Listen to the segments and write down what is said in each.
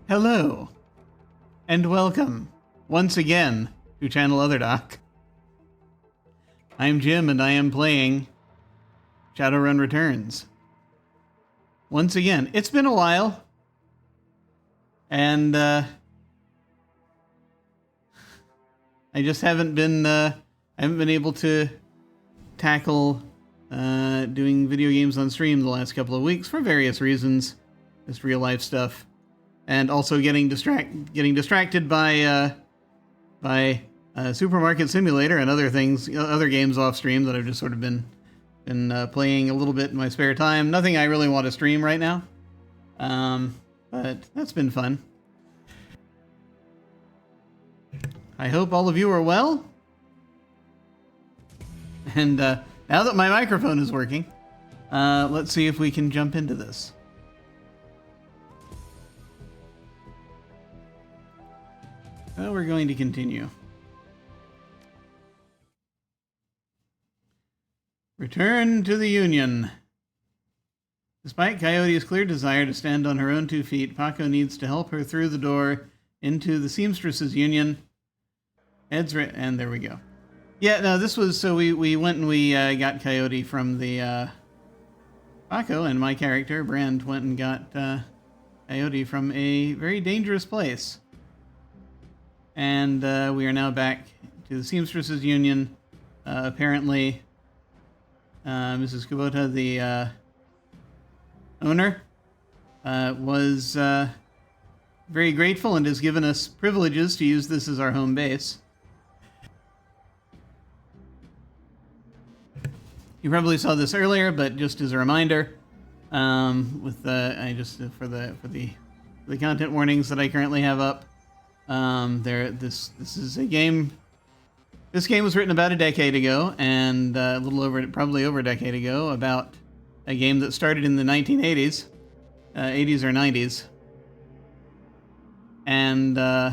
Hello, and welcome once again to Channel Otherdoc. I'm Jim, and I am playing Shadowrun Returns. Once again, it's been a while, and I just haven't been able to tackle doing video games on stream the last couple of weeks for various reasons, just real life stuff. And also getting distracted by Supermarket Simulator and other things, other games off stream that I've just sort of been playing a little bit in my spare time. Nothing I really want to stream right now, but that's been fun. I hope all of you are well. And now that my microphone is working, let's see if we can jump into this. Well, we're going to continue. Return to the Union. Despite Coyote's clear desire to stand on her own 2 feet, Paco needs to help her through the door into the Seamstresses Union. And there we go. Yeah, no, this was, so we went and we got Coyote from the Paco, and my character, Brand, went and got Coyote from a very dangerous place. And we are now back to the Seamstresses Union. Apparently, Mrs. Kubota, the owner, was very grateful and has given us privileges to use this as our home base. You probably saw this earlier, but just as a reminder, I just for the content warnings that I currently have up. This is a game. This game was written about a decade ago, and probably over a decade ago, about a game that started in the 1980s, 80s or 90s, and there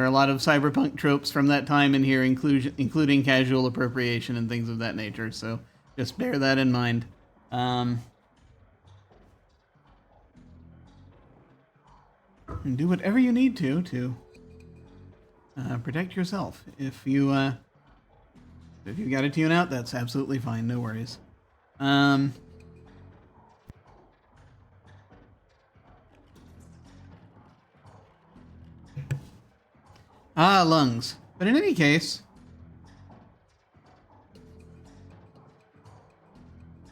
are a lot of cyberpunk tropes from that time in here, including casual appropriation and things of that nature. So just bear that in mind. And do whatever you need to protect yourself. If you got to tune out, that's absolutely fine. No worries. Lungs. But in any case,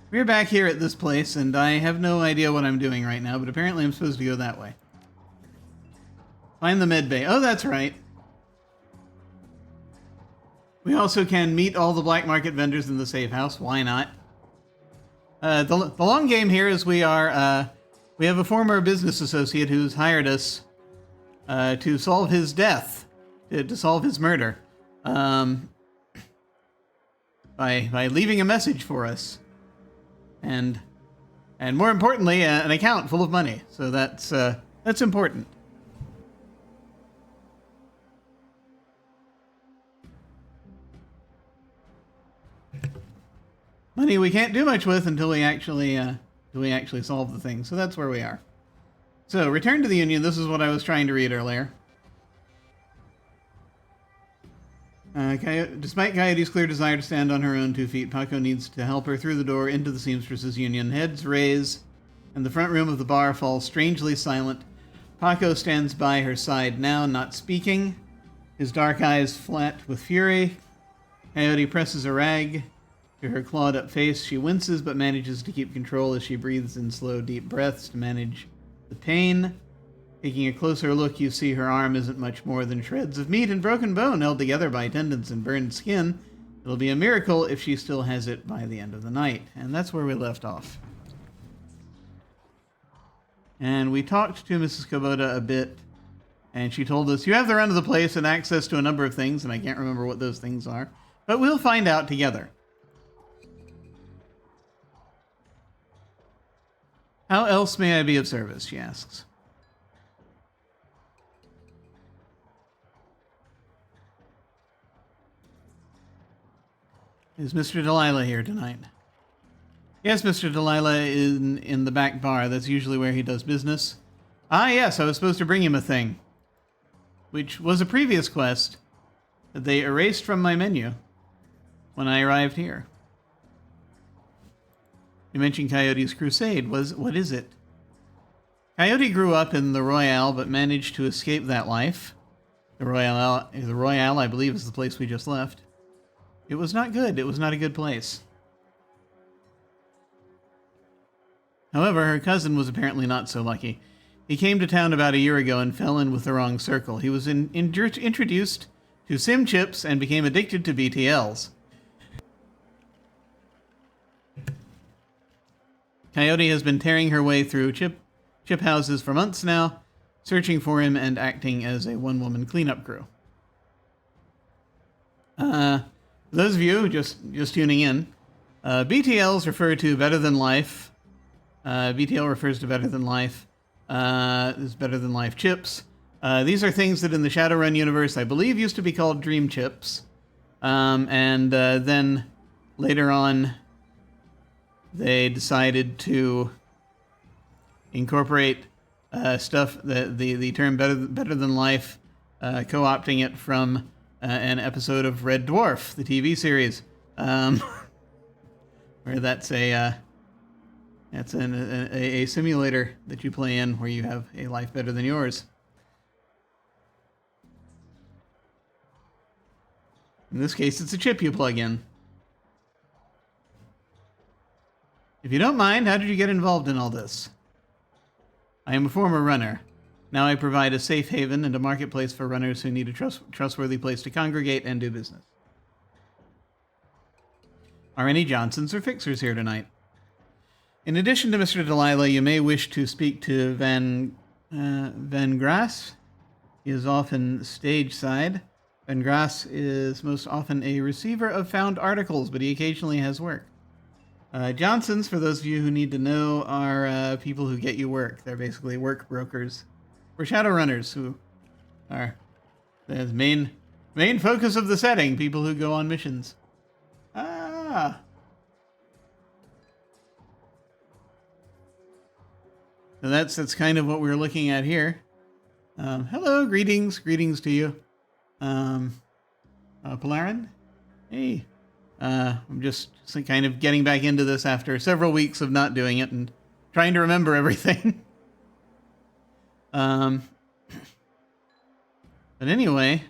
we're back here at this place, and I have no idea what I'm doing right now, but apparently I'm supposed to go that way. Find the med bay. Oh, that's right. We also can meet all the black market vendors in the Safehouse. Why not? The long game here is we have a former business associate who's hired us to solve his death, to solve his murder, by leaving a message for us, and more importantly, an account full of money. So that's important. Money we can't do much with until we actually solve the thing. So that's where we are. So, return to the Union. This is what I was trying to read earlier. Despite Coyote's clear desire to stand on her own 2 feet, Paco needs to help her through the door into the Seamstresses Union. Heads raise, and the front room of the bar falls strangely silent. Paco stands by her side now, not speaking, his dark eyes flat with fury. Coyote presses a rag to her clawed-up face. She winces, but manages to keep control as she breathes in slow, deep breaths to manage the pain. Taking a closer look, you see her arm isn't much more than shreds of meat and broken bone held together by tendons and burned skin. It'll be a miracle if she still has it by the end of the night. And that's where we left off. And we talked to Mrs. Kubota a bit, and she told us, you have the run of the place and access to a number of things, and I can't remember what those things are, but we'll find out together. How else may I be of service, she asks. Is Mr. Delilah here tonight? Yes, Mr. Delilah in the back bar. That's usually where he does business. Ah, yes, I was supposed to bring him a thing, which was a previous quest that they erased from my menu when I arrived here. You mentioned Coyote's crusade. What is it? Coyote grew up in the Royale, but managed to escape that life. The Royale, I believe, is the place we just left. It was not good. It was not a good place. However, her cousin was apparently not so lucky. He came to town about a year ago and fell in with the wrong circle. He was introduced to sim chips and became addicted to BTLs. Coyote has been tearing her way through chip houses for months now, searching for him and acting as a one-woman cleanup crew. Those of you just tuning in, BTLs refer to better than life. BTL refers to better than life. Is better than life chips. These are things that in the Shadowrun universe, I believe, used to be called dream chips. And then later on, they decided to incorporate stuff, the term better than life, co-opting it from an episode of Red Dwarf, the TV series, where that's a simulator that you play in where you have a life better than yours. In this case, it's a chip you plug in. If you don't mind, how did you get involved in all this? I am a former runner. Now I provide a safe haven and a marketplace for runners who need a trustworthy place to congregate and do business. Are any Johnsons or Fixers here tonight? In addition to Mr. Delilah, you may wish to speak to Van Grass. He is often stage side. Van Grass is most often a receiver of found articles, but he occasionally has work. Johnsons, for those of you who need to know, are people who get you work. They're basically work brokers. Or Shadowrunners, who are the main focus of the setting, people who go on missions. Ah. So that's kind of what we're looking at here. Hello, greetings to you. Polarin? Hey. I'm just kind of getting back into this after several weeks of not doing it and trying to remember everything. But anyway,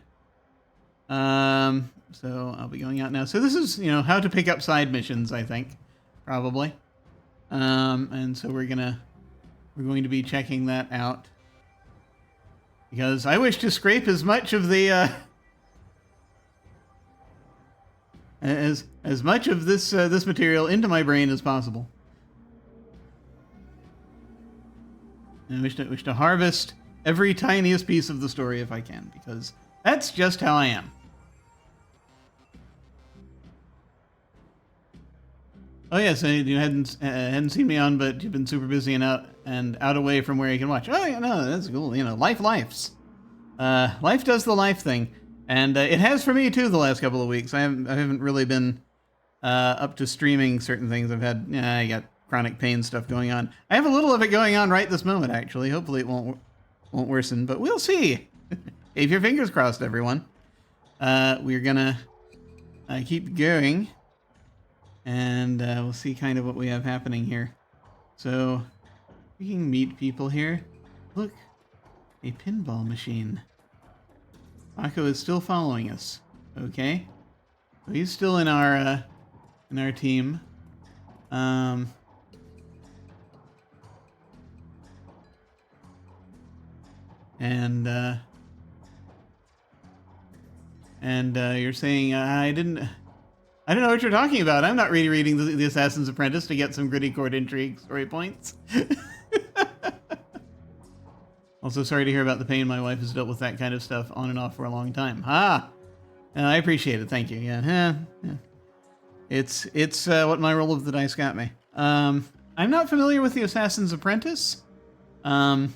so I'll be going out now. So this is, how to pick up side missions, I think, probably. And so we're going to be checking that out because I wish to scrape as much of the, as much of this material into my brain as possible. And I wish to harvest every tiniest piece of the story if I can, because that's just how I am. Oh yes, you hadn't seen me on, but you've been super busy and out away from where you can watch. Oh yeah, no, that's cool. Life. Life does the life thing. And it has for me too the last couple of weeks. I haven't really been up to streaming certain things. I got chronic pain stuff going on. I have a little of it going on right this moment, actually. Hopefully it won't worsen, but we'll see. Keep your fingers crossed, everyone. We're gonna keep going, and we'll see kind of what we have happening here. So we can meet people here. Look, a pinball machine. Paco is still following us. Okay, so he's still in our team. And you're saying I don't know what you're talking about. I'm not really reading the Assassin's Apprentice to get some gritty court intrigue story points. Also, sorry to hear about the pain. My wife has dealt with that kind of stuff on and off for a long time. I appreciate it. Thank you. Yeah. It's what my roll of the dice got me. I'm not familiar with the Assassin's Apprentice. I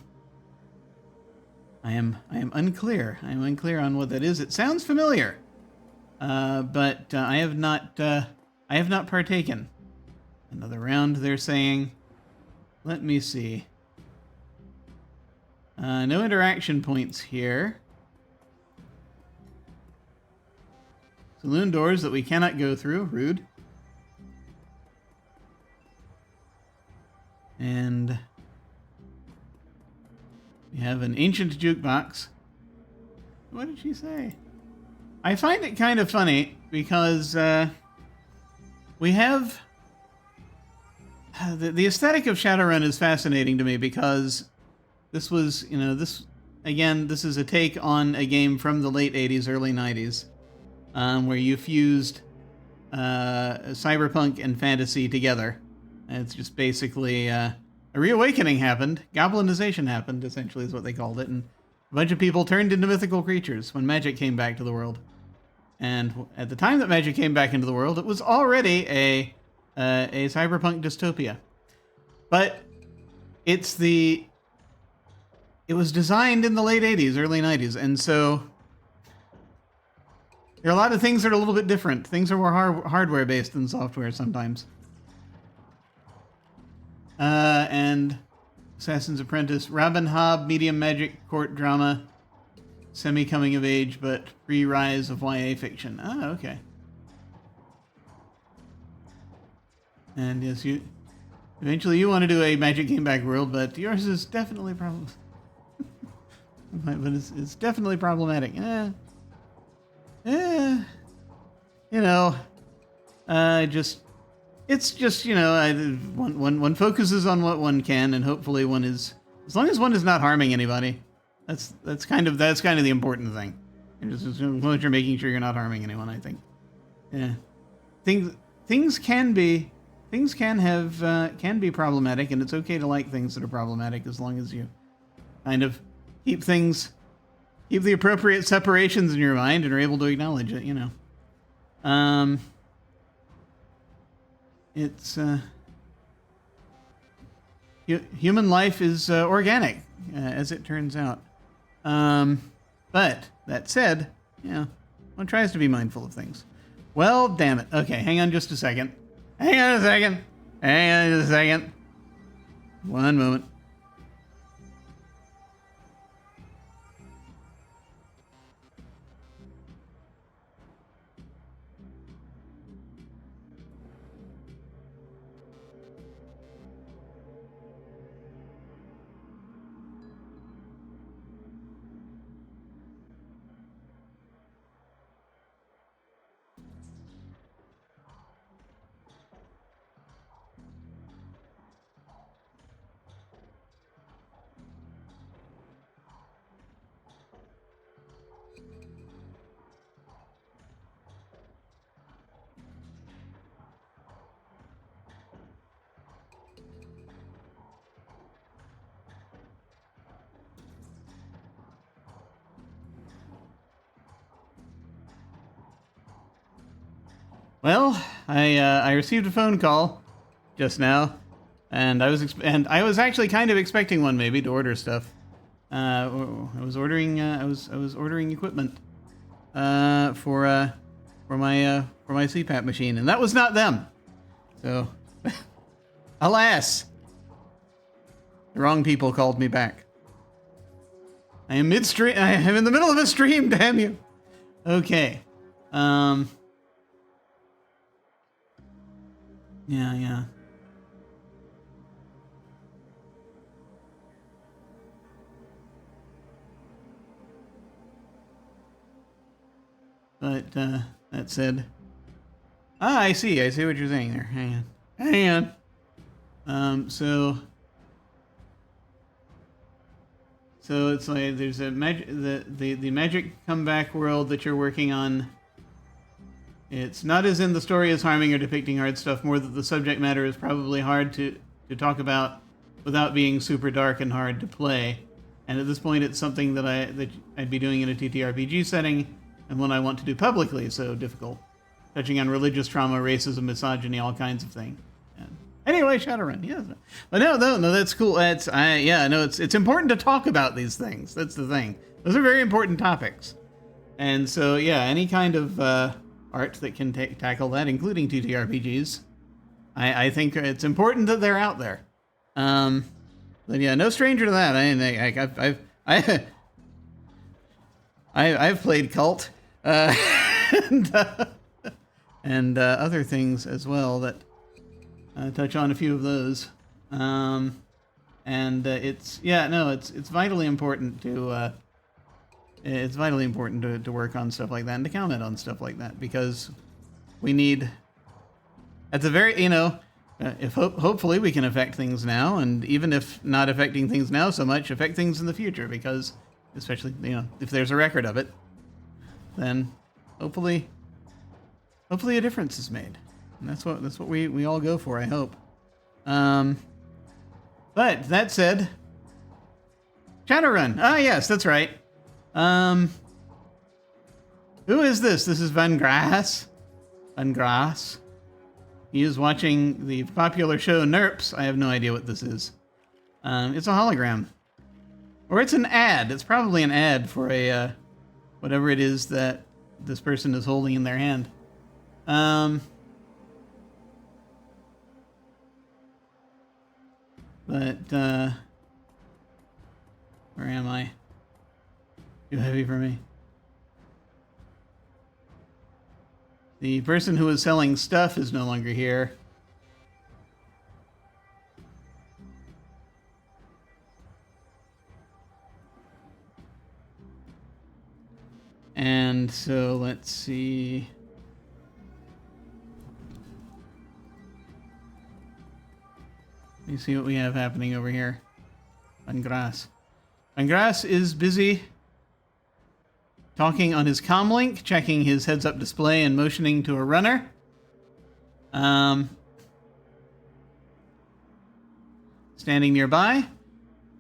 am unclear. I am unclear on what that is. It sounds familiar, but I have not partaken. Another round, they're saying. Let me see. No interaction points here. Saloon doors that we cannot go through. Rude. And we have an ancient jukebox. What did she say? I find it kind of funny because we have... The aesthetic of Shadowrun is fascinating to me because this was, this is a take on a game from the late 80s, early 90s, where you fused cyberpunk and fantasy together. And it's just basically a reawakening happened. Goblinization happened, essentially, is what they called it. And a bunch of people turned into mythical creatures when magic came back to the world. And at the time that magic came back into the world, it was already a cyberpunk dystopia. But it was designed in the late 80s, early 90s, and so there are a lot of things that are a little bit different. Things are more hardware-based than software sometimes. And Assassin's Apprentice, Robin Hobb, medium magic, court drama, semi-coming of age, but pre-rise of YA fiction. Ah, okay. And yes, eventually you want to do a Magic Came Back world, but yours is definitely but it's definitely problematic. It's just one focuses on what one can, and hopefully one is, as long as one is not harming anybody. That's kind of the important thing. As long as you're making sure you're not harming anyone, I think. Yeah, things can be problematic, and it's okay to like things that are problematic as long as you kind of keep the appropriate separations in your mind and are able to acknowledge it. It's human life is organic, as it turns out. But that said, one tries to be mindful of things. Well, damn it. Okay, hang on just a second. Hang on a second. One moment. Well, I received a phone call just now, and I was actually kind of expecting one, maybe, to order stuff. I was ordering equipment for my CPAP machine, and that was not them. So, alas, the wrong people called me back. I am midstream. I am in the middle of a stream. Damn you. Okay. Yeah. But, that said... I see what you're saying there. Hang on. So it's like there's a the magic comeback world that you're working on. It's not as in the story is harming or depicting hard stuff, more that the subject matter is probably hard to talk about without being super dark and hard to play. And at this point, it's something that I'd be doing in a TTRPG setting, and one I want to do publicly, so difficult. Touching on religious trauma, racism, misogyny, all kinds of things. And anyway, Shadowrun, yeah. But no, that's cool. It's important to talk about these things. That's the thing. Those are very important topics. And so, yeah, any kind of art that can tackle that, including TTRPGs, I think it's important that they're out there. But yeah, no stranger to that. I I've played Cult, and, other things as well that touch on a few of those. It's vitally important to to work on stuff like that and to comment on stuff like that, because we need, at the very, if hopefully we can affect things now, and even if not affecting things now so much, affect things in the future, because especially, if there's a record of it, then hopefully a difference is made. And that's what we all go for, I hope. But that said, Shadowrun. Ah, yes, that's right. Who is this? This is Van Grass. Van Grass. He is watching the popular show NERPS. I have no idea what this is. It's a hologram. Or it's an ad. It's probably an ad for a, whatever it is that this person is holding in their hand. Where am I? Too heavy for me. The person who was selling stuff is no longer here. And so let's see. Let me see what we have happening over here. Van Grass. Van Grass is busy talking on his comlink, checking his heads-up display and motioning to a runner. Standing nearby,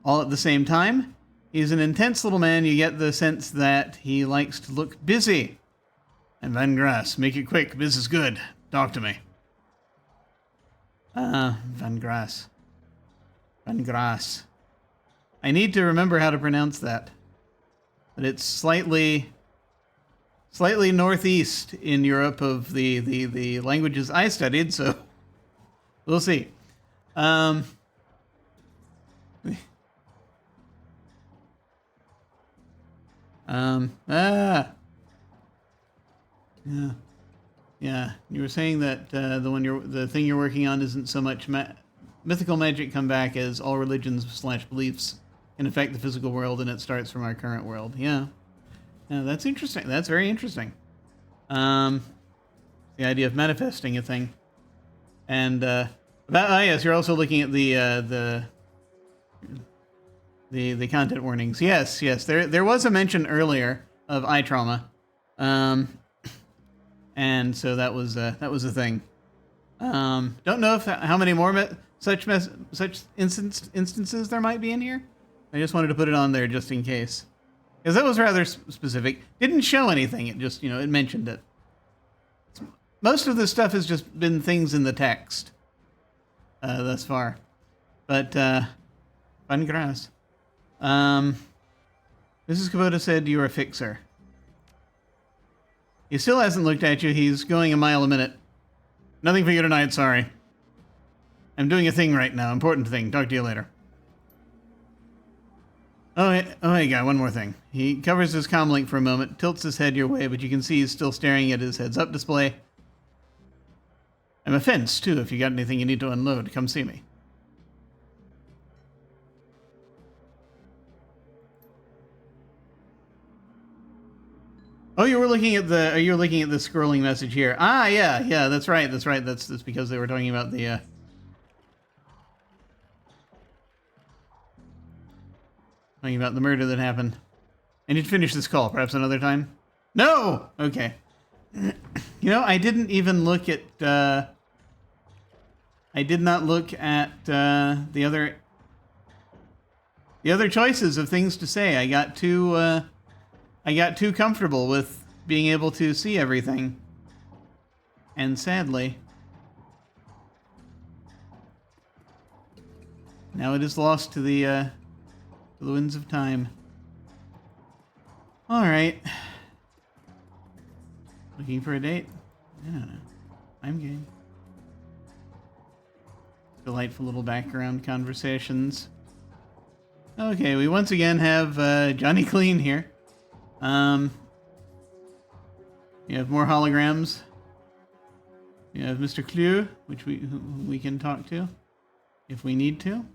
all at the same time. He's an intense little man. You get the sense that he likes to look busy. And Van Grass, make it quick. Biz is good. Talk to me. Van Grass. Van Grass. I need to remember how to pronounce that. But it's slightly northeast in Europe of the languages I studied, so we'll see. Yeah. You were saying that the thing you're working on isn't so much mythical magic come back as all religions/beliefs can affect the physical world, and it starts from our current world. Yeah, that's interesting. That's very interesting. The idea of manifesting a thing, and yes, you're also looking at the content warnings. Yes. There was a mention earlier of eye trauma, and so that was a thing. Don't know how many more such instances there might be in here. I just wanted to put it on there just in case, because that was rather specific. Didn't show anything. It just it mentioned it. Most of this stuff has just been things in the text thus far, but Van Grass. Mrs. Kubota said you're a fixer. He still hasn't looked at you. He's going a mile a minute. Nothing for you tonight, sorry. I'm doing a thing right now, important thing. Talk to you later. Hey guy, one more thing. He covers his comlink for a moment, tilts his head your way, but you can see he's still staring at his heads-up display. I'm a fence, too. If you got anything you need to unload, come see me. Oh, you're looking at the scrolling message here. Ah, yeah, that's right. That's because they were talking about the murder that happened. I need to finish this call, perhaps another time. No! Okay. I didn't even look at I did not look at the other choices of things to say. I got too comfortable with being able to see everything. And sadly, now it is lost to the winds of time. All right. Looking for a date? I don't know. I'm game. Delightful little background conversations. Okay, we once again have Johnny Clean here. You have more holograms. You have Mr. Clue, which we can talk to if we need to.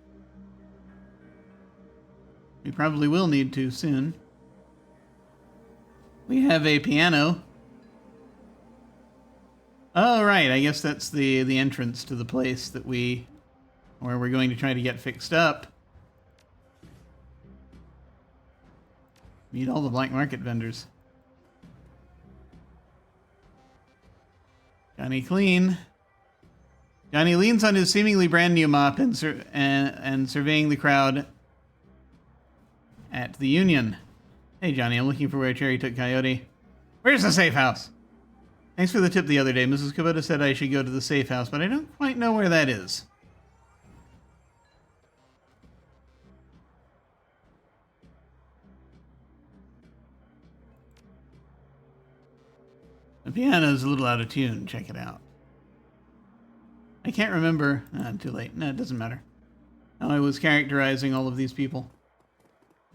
We probably will need to soon. We have a piano. Oh, right. I guess that's the entrance to the place that where we're going to try to get fixed up. Meet all the black market vendors. Johnny Clean. Johnny leans on his seemingly brand new mop and surveying the crowd at the Union. Hey, Johnny, I'm looking for where Cherry took Coyote. Where's the safe house? Thanks for the tip the other day. Mrs. Kubota said I should go to the safe house, but I don't quite know where that is. The piano's a little out of tune. Check it out. I can't remember. Too late. No, it doesn't matter. How I was characterizing all of these people.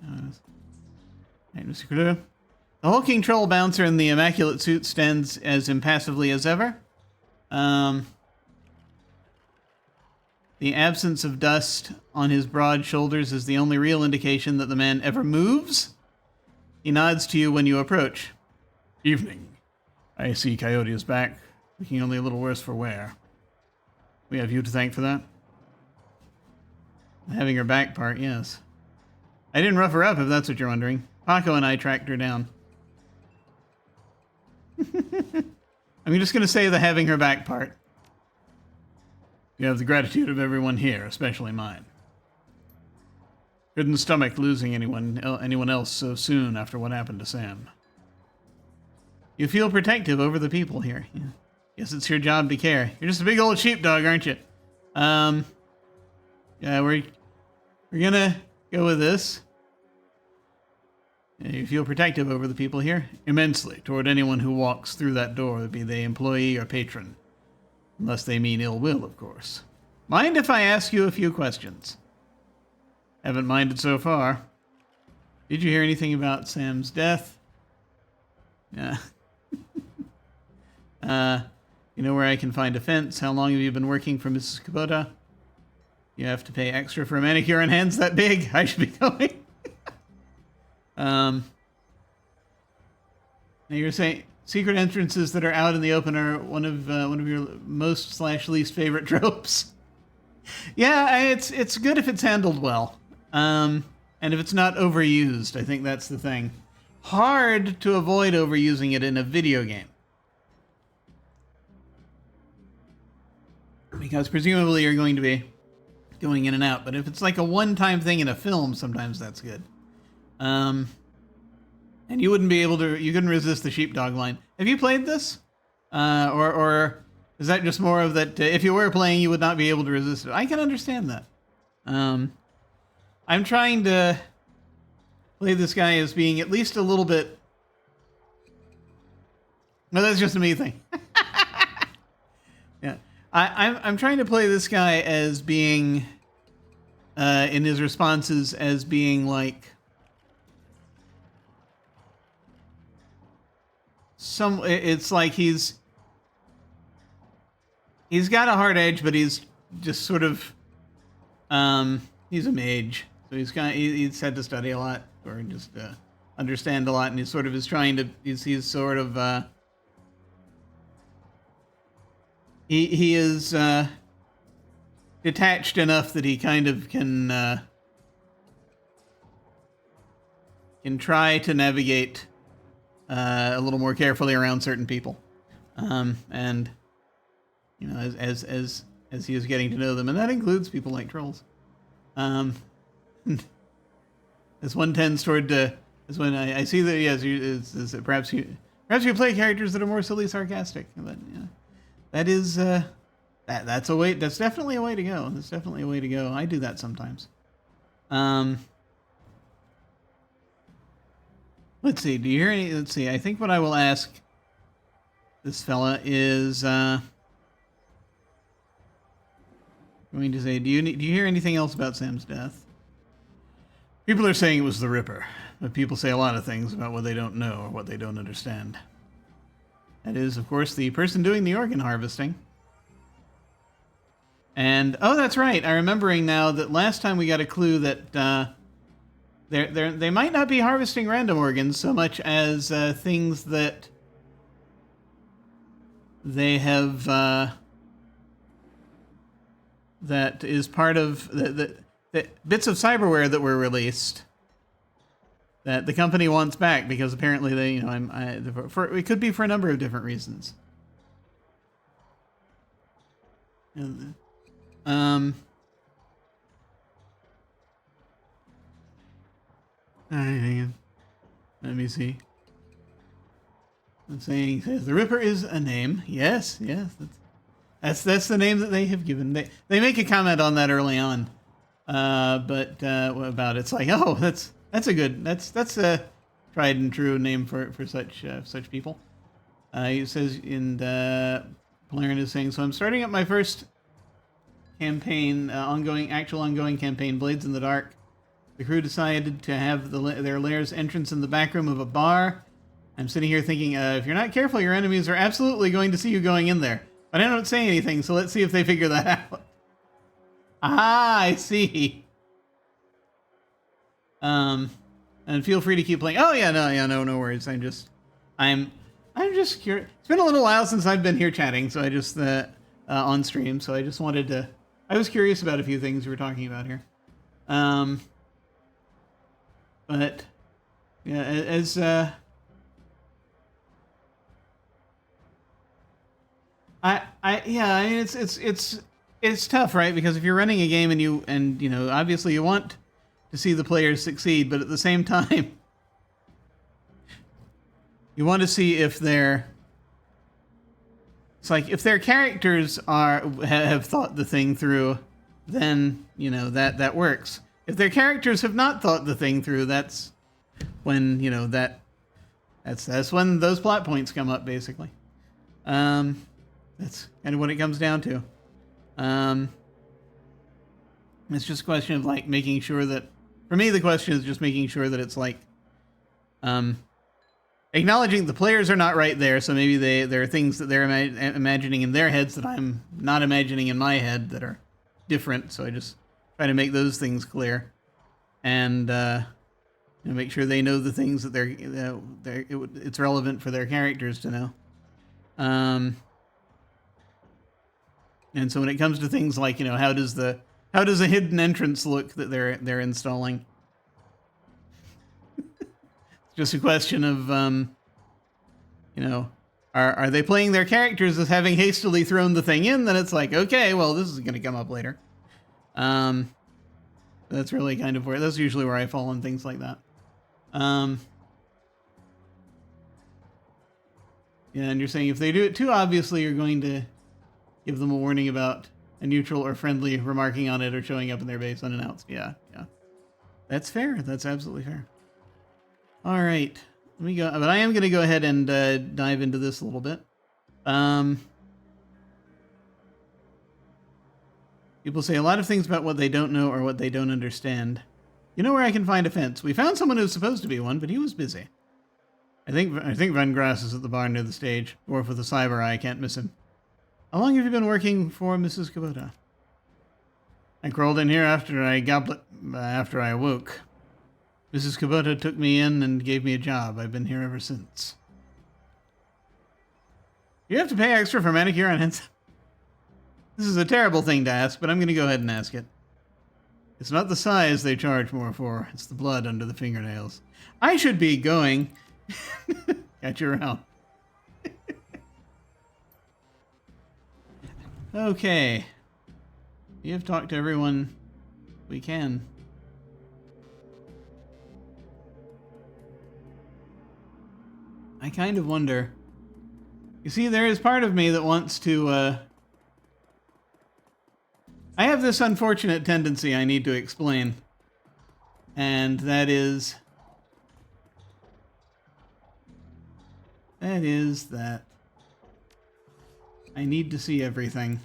Right, Mr. Crew. The hulking troll bouncer in the immaculate suit stands as impassively as ever. The absence of dust on his broad shoulders is the only real indication that the man ever moves. He nods to you when you approach. Evening. I see Coyote is back, looking only a little worse for wear. We have you to thank for that. Having her back part, yes. I didn't rough her up, if that's what you're wondering. Paco and I tracked her down. I'm just going to say the having her back part. You have the gratitude of everyone here, especially mine. Couldn't stomach losing anyone else so soon after what happened to Sam. You feel protective over the people here. Yeah. Guess it's your job to care. You're just a big old sheepdog, aren't you? Yeah, we're gonna go with this. You feel protective over the people here? Immensely, toward anyone who walks through that door, be they employee or patron. Unless they mean ill will, of course. Mind if I ask you a few questions? Haven't minded so far. Did you hear anything about Sam's death? Yeah. You know where I can find a fence? How long have you been working for Mrs. Kubota? You have to pay extra for a manicure and hands that big. I should be going. Now you're saying secret entrances that are out in the open are one of your most / least favorite tropes. Yeah, it's good if it's handled well, and if it's not overused. I think that's the thing. Hard to avoid overusing it in a video game. Because presumably you're going to be going in and out. But if it's like a one-time thing in a film, sometimes that's good. And you wouldn't be able to, you couldn't resist the sheepdog line. Have you played this? Or is that just more of that, if you were playing, you would not be able to resist it? I can understand that. I'm trying to play this guy as being at least a little bit... No, that's just a me thing. Yeah. I'm trying to play this guy as being, in his responses, as being like it's like he's got a hard edge, but he's just sort of, he's a mage, so he's had to study a lot, or just understand a lot, and he sort of is trying to, he's sort of, He is detached enough that he kind of can try to navigate a little more carefully around certain people, and you know, as he is getting to know them, and that includes people like trolls. As one tends toward as when I see that, yes, perhaps you play characters that are more silly sarcastic, but yeah. That is, that's a way, that's definitely a way to go. That's definitely a way to go. I do that sometimes. Let's see, do you hear any, let's see, I think what I will ask this fella is, going to say, do you hear anything else about Sam's death? People are saying it was the Ripper, but people say a lot of things about what they don't know or what they don't understand. That is, of course, the person doing the organ harvesting. And, oh, that's right. I'm remembering now that last time we got a clue that they might not be harvesting random organs so much as things that they have, that is part of the bits of cyberware that were released that the company wants back because apparently they, it could be for a number of different reasons. Let me see. I'm saying the Ripper is a name. Yes, that's the name that they have given. They make a comment on that early on, but what about it's like, oh, that's a tried and true name for such people. He says in Polarin is saying, so I'm starting up my first campaign, actual ongoing campaign, Blades in the Dark. The crew decided to have their lair's entrance in the back room of a bar. I'm sitting here thinking, if you're not careful, your enemies are absolutely going to see you going in there. But I don't say anything, so let's see if they figure that out. Ah, I see. And feel free to keep playing. Oh yeah, no worries. I'm just curious. It's been a little while since I've been here chatting, so I just on stream. So I just wanted to. I was curious about a few things we were talking about here. But yeah, as I mean it's tough, right? Because if you're running a game and you know obviously you want to see the players succeed, but at the same time you want to see if it's like if their characters have thought the thing through, then you know that works. If their characters have not thought the thing through, that's when that's when those plot points come up, basically. That's kind of what it comes down to. It's just a question of like making sure that, for me, the question is just making sure that it's like, acknowledging the players are not right there, so maybe there are things that they're imagining in their heads that I'm not imagining in my head that are different. So I just try to make those things clear, and make sure they know the things that it's relevant for their characters to know. And so when it comes to things like how does a hidden entrance look that they're installing, it's just a question of are they playing their characters as having hastily thrown the thing in? Then it's like, okay, well, this is going to come up later. That's really kind of that's usually where I fall on things like that. Yeah, and you're saying if they do it too obviously, you're going to give them a warning about a neutral or friendly remarking on it or showing up in their base unannounced. Yeah. That's fair. That's absolutely fair. All right. Let me go. But I am going to go ahead and dive into this a little bit. People say a lot of things about what they don't know or what they don't understand. You know where I can find a fence? We found someone who's supposed to be one, but he was busy. I think Van Grass is at the barn near the stage. Dwarf with a cyber eye, can't miss him. How long have you been working for Mrs. Kubota? I crawled in here after I awoke. Mrs. Kubota took me in and gave me a job. I've been here ever since. You have to pay extra for manicure on hands. This is a terrible thing to ask, but I'm going to go ahead and ask it. It's not the size they charge more for. It's the blood under the fingernails. I should be going. Catch you around. Okay. We have talked to everyone we can. I kind of wonder. You see, there is part of me that wants to, I have this unfortunate tendency I need to explain. And that is that I need to see everything.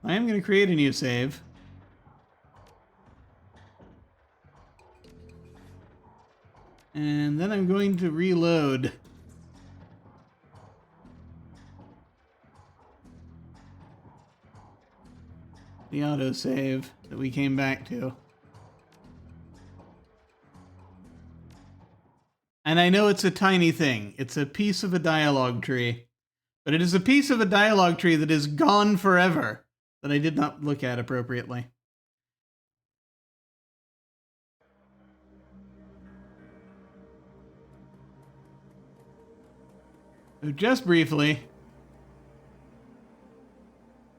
I am going to create a new save. And then I'm going to reload. The autosave that we came back to. And I know it's a tiny thing. It's a piece of a dialogue tree. But it is a piece of a dialogue tree that is gone forever that I did not look at appropriately. So just briefly,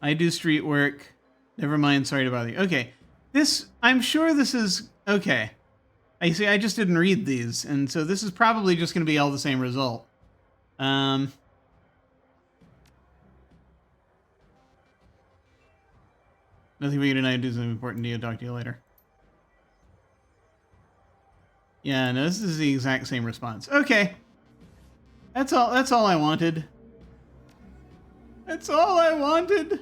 I do street work. Never mind, sorry to bother you. Okay, I'm sure this is, okay. I see, I just didn't read these, and so this is probably just going to be all the same result. Nothing for you tonight. Do something important to you. Talk to you later. Yeah, no, this is the exact same response. Okay. That's all I wanted. That's all I wanted.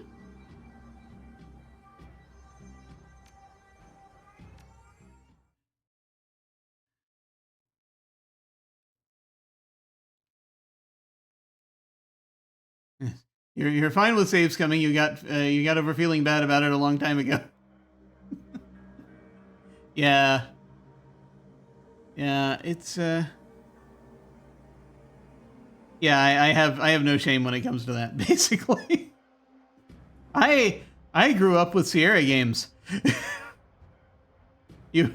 You're fine with saves coming. You got over feeling bad about it a long time ago. Yeah. Yeah, it's yeah, I have no shame when it comes to that, basically. I grew up with Sierra games. You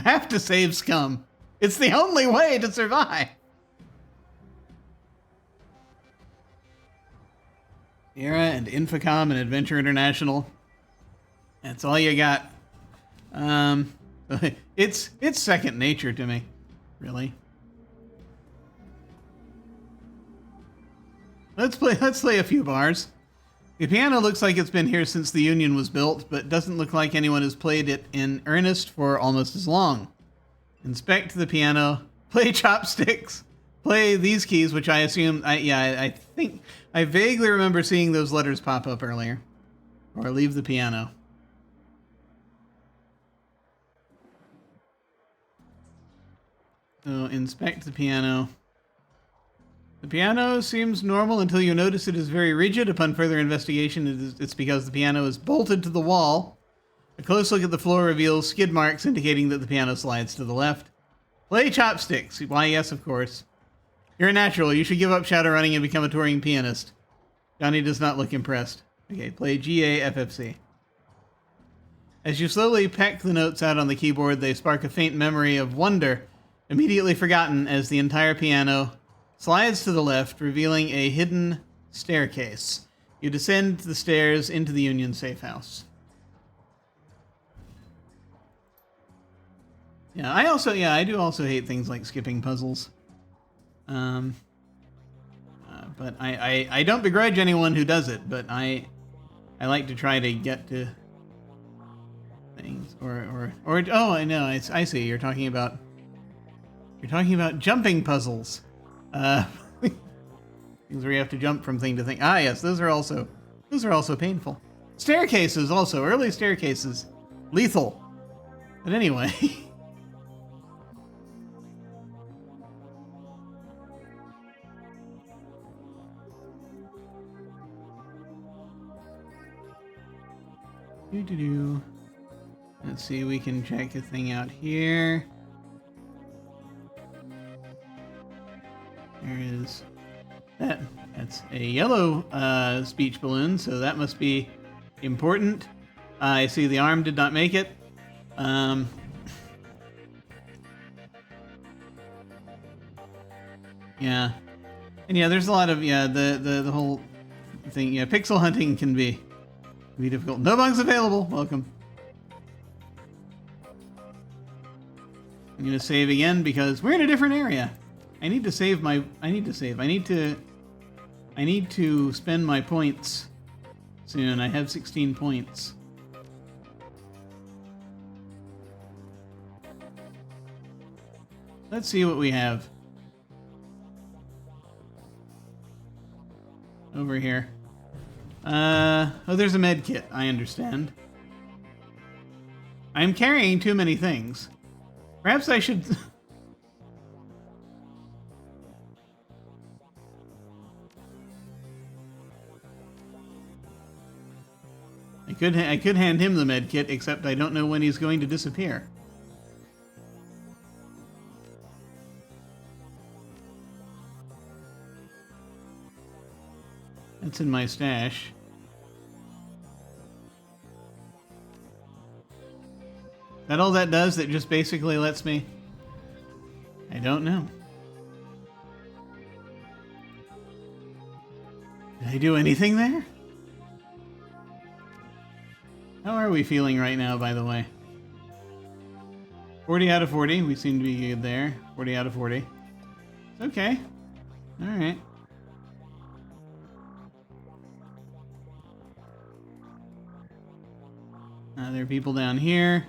have to save scum. It's the only way to survive. Sierra and Infocom and Adventure International. That's all you got. It's second nature to me, really. Let's play a few bars. The piano looks like it's been here since the Union was built, but doesn't look like anyone has played it in earnest for almost as long. Inspect the piano, play chopsticks, play these keys, which I assume, I think, I vaguely remember seeing those letters pop up earlier. Or leave the piano. So, inspect the piano. The piano seems normal until you notice it is very rigid. Upon further investigation, it's because the piano is bolted to the wall. A close look at the floor reveals skid marks indicating that the piano slides to the left. Play chopsticks. Why, yes, of course. You're a natural. You should give up shadowrunning and become a touring pianist. Johnny does not look impressed. Okay, play GAFFC. As you slowly peck the notes out on the keyboard, they spark a faint memory of wonder, immediately forgotten as the entire piano slides to the left, revealing a hidden staircase. You descend the stairs into the Union Safehouse. Yeah, I do also hate things like skipping puzzles. But I don't begrudge anyone who does it, but I like to try to get to things or oh, I know, I see. You're talking about jumping puzzles. Things where you have to jump from thing to thing. Ah, yes, those are also painful. Staircases also, early staircases, lethal. But anyway. Let's see, we can check a thing out here. There is that. That's a yellow speech balloon, so that must be important. I see the arm did not make it. Yeah, and yeah, there's a lot of the whole thing. Yeah, pixel hunting can be difficult. No bugs available. Welcome. I'm gonna save again because we're in a different area. I need to save. I need to spend my points soon. I have 16 points. Let's see what we have over here. Oh, there's a med kit. I understand. I'm carrying too many things. Perhaps I should... I could hand him the med kit, except I don't know when he's going to disappear. That's in my stash. Is that all that does? That just basically lets me... I don't know. Did I do anything there? How are we feeling right now, by the way? 40 out of 40. We seem to be good there. 40 out of 40. It's okay. Alright. There are people down here.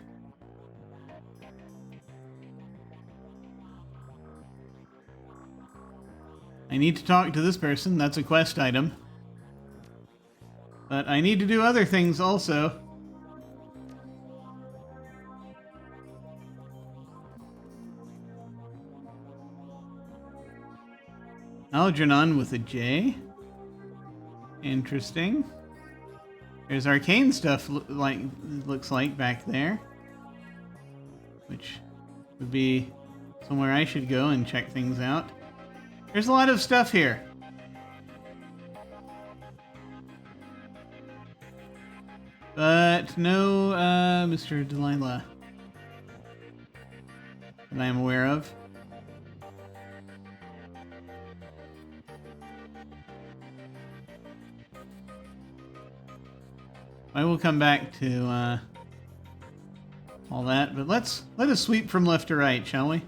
I need to talk to this person. That's a quest item. But I need to do other things also. Algernon with a J. Interesting. There's arcane stuff looks like back there. Which would be somewhere I should go and check things out. There's a lot of stuff here. But no Mr. Delilah that I am aware of. I will come back to all that, but let us sweep from left to right, shall we?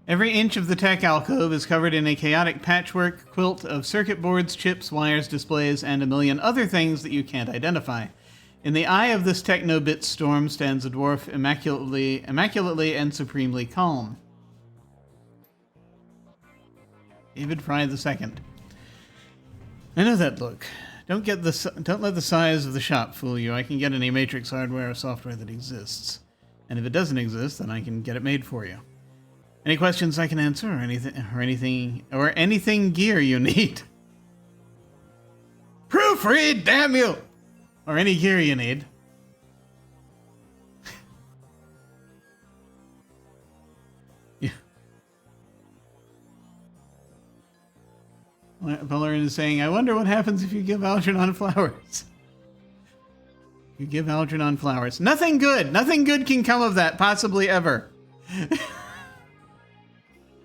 Every inch of the tech alcove is covered in a chaotic patchwork quilt of circuit boards, chips, wires, displays, and a million other things that you can't identify. In the eye of this techno-bit storm stands a dwarf immaculately and supremely calm. David Fry II. I know that look. Don't let the size of the shop fool you. I can get any Matrix hardware or software that exists. And if it doesn't exist, then I can get it made for you. Any questions I can answer, or anything gear you need? Proofread, damn you! Or any gear you need. Yeah. Bellerin is saying, I wonder what happens if you give Algernon flowers. You give Algernon flowers. Nothing good! Nothing good can come of that, possibly ever.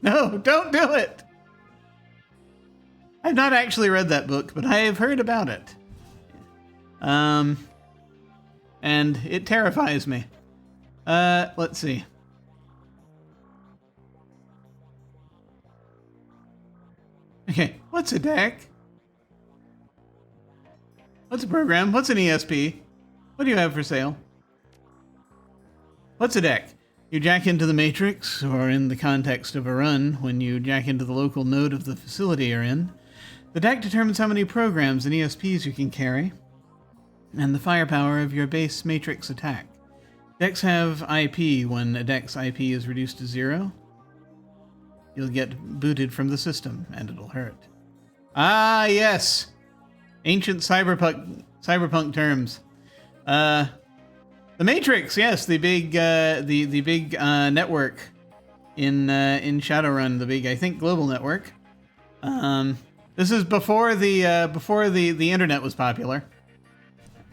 No, don't do it! I've not actually read that book, but I have heard about it. And it terrifies me. Let's see. Okay, what's a deck? What's a program? What's an ESP? What do you have for sale? What's a deck? You jack into the matrix, or in the context of a run, when you jack into the local node of the facility you're in. The deck determines how many programs and ESPs you can carry, and the firepower of your base matrix attack. Decks have IP. When a deck's IP is reduced to 0, you'll get booted from the system, and it'll hurt. Ah, yes! Ancient cyberpunk terms. The Matrix, yes, the big network in Shadowrun, the big, I think, global network. This is before the internet was popular,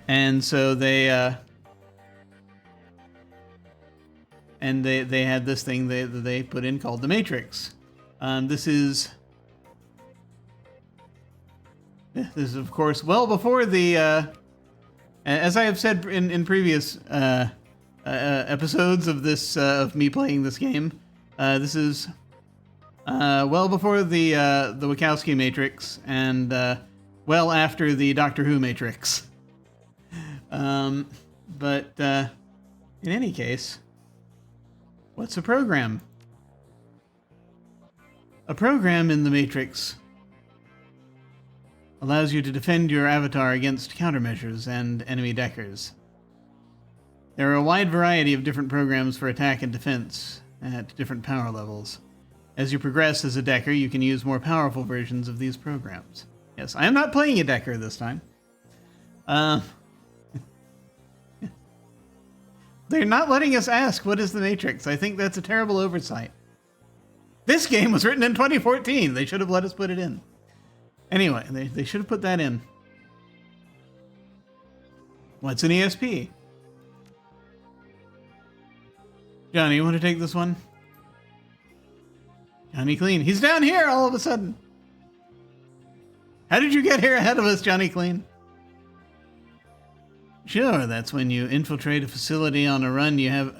and so they had this thing they put in called the Matrix. This is of course well before the. As I have said in previous episodes of this of me playing this game, this is well before the Wachowski Matrix and well after the Doctor Who Matrix. But in any case, what's a program? A program in the Matrix allows you to defend your avatar against countermeasures and enemy deckers. There are a wide variety of different programs for attack and defense at different power levels. As you progress as a decker, you can use more powerful versions of these programs. Yes, I am not playing a decker this time. They're not letting us ask, what is the Matrix? I think that's a terrible oversight. This game was written in 2014. They should have let us put it in. Anyway, they should have put that in. What's an ESP? Johnny, you want to take this one? Johnny Clean. He's down here all of a sudden. How did you get here ahead of us, Johnny Clean? Sure, that's when you infiltrate a facility on a run. You have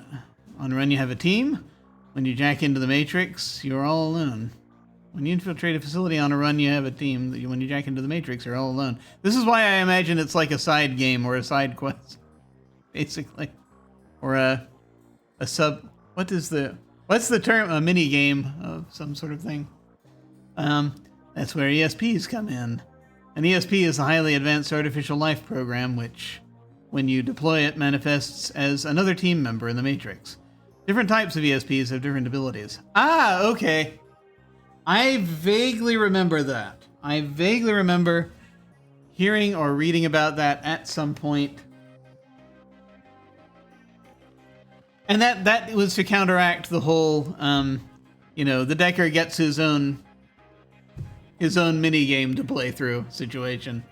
a team. When you jack into the Matrix, you're all alone. When you infiltrate a facility on a run, you have a team. When you jack into the Matrix, you're all alone. This is why I imagine it's like a side game or a side quest, basically, or a sub. What's the term? A mini game of some sort of thing. That's where ESPs come in. An ESP is a highly advanced artificial life program, which, when you deploy it, manifests as another team member in the Matrix. Different types of ESPs have different abilities. Ah, okay. I vaguely remember that. I vaguely remember hearing or reading about that at some point. And that was to counteract the whole, the decker gets his own mini game to play through situation.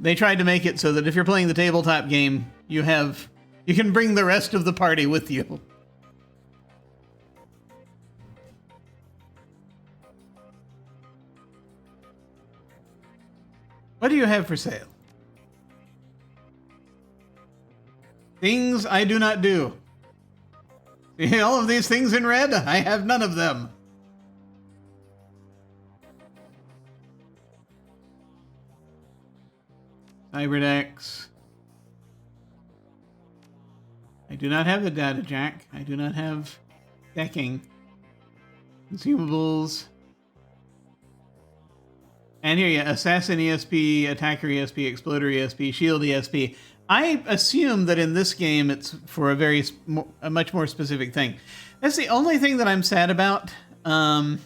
They tried to make it so that if you're playing the tabletop game, you can bring the rest of the party with you. What do you have for sale? Things I do not do. See all of these things in red? I have none of them. Cyberdex. I do not have the data jack. I do not have decking. Consumables. And here, yeah, Assassin ESP, Attacker ESP, Exploder ESP, Shield ESP. I assume that in this game it's for a much more specific thing. That's the only thing that I'm sad about. The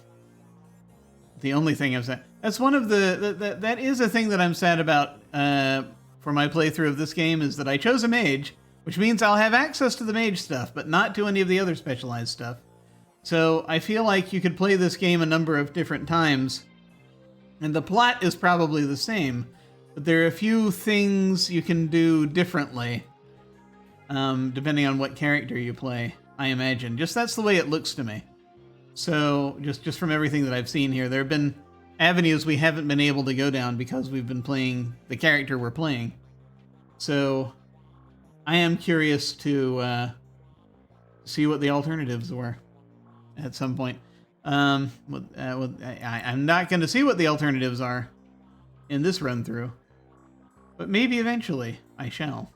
only thing I'm sad. That's one of that is a thing that I'm sad about for my playthrough of this game, is that I chose a mage, which means I'll have access to the mage stuff, but not to any of the other specialized stuff. So I feel like you could play this game a number of different times, and the plot is probably the same, but there are a few things you can do differently, depending on what character you play, I imagine. Just that's the way it looks to me. So just from everything that I've seen here, there have been avenues we haven't been able to go down because we've been playing the character we're playing. So I am curious to see what the alternatives were at some point. I'm not going to see what the alternatives are in this run through, but maybe eventually I shall.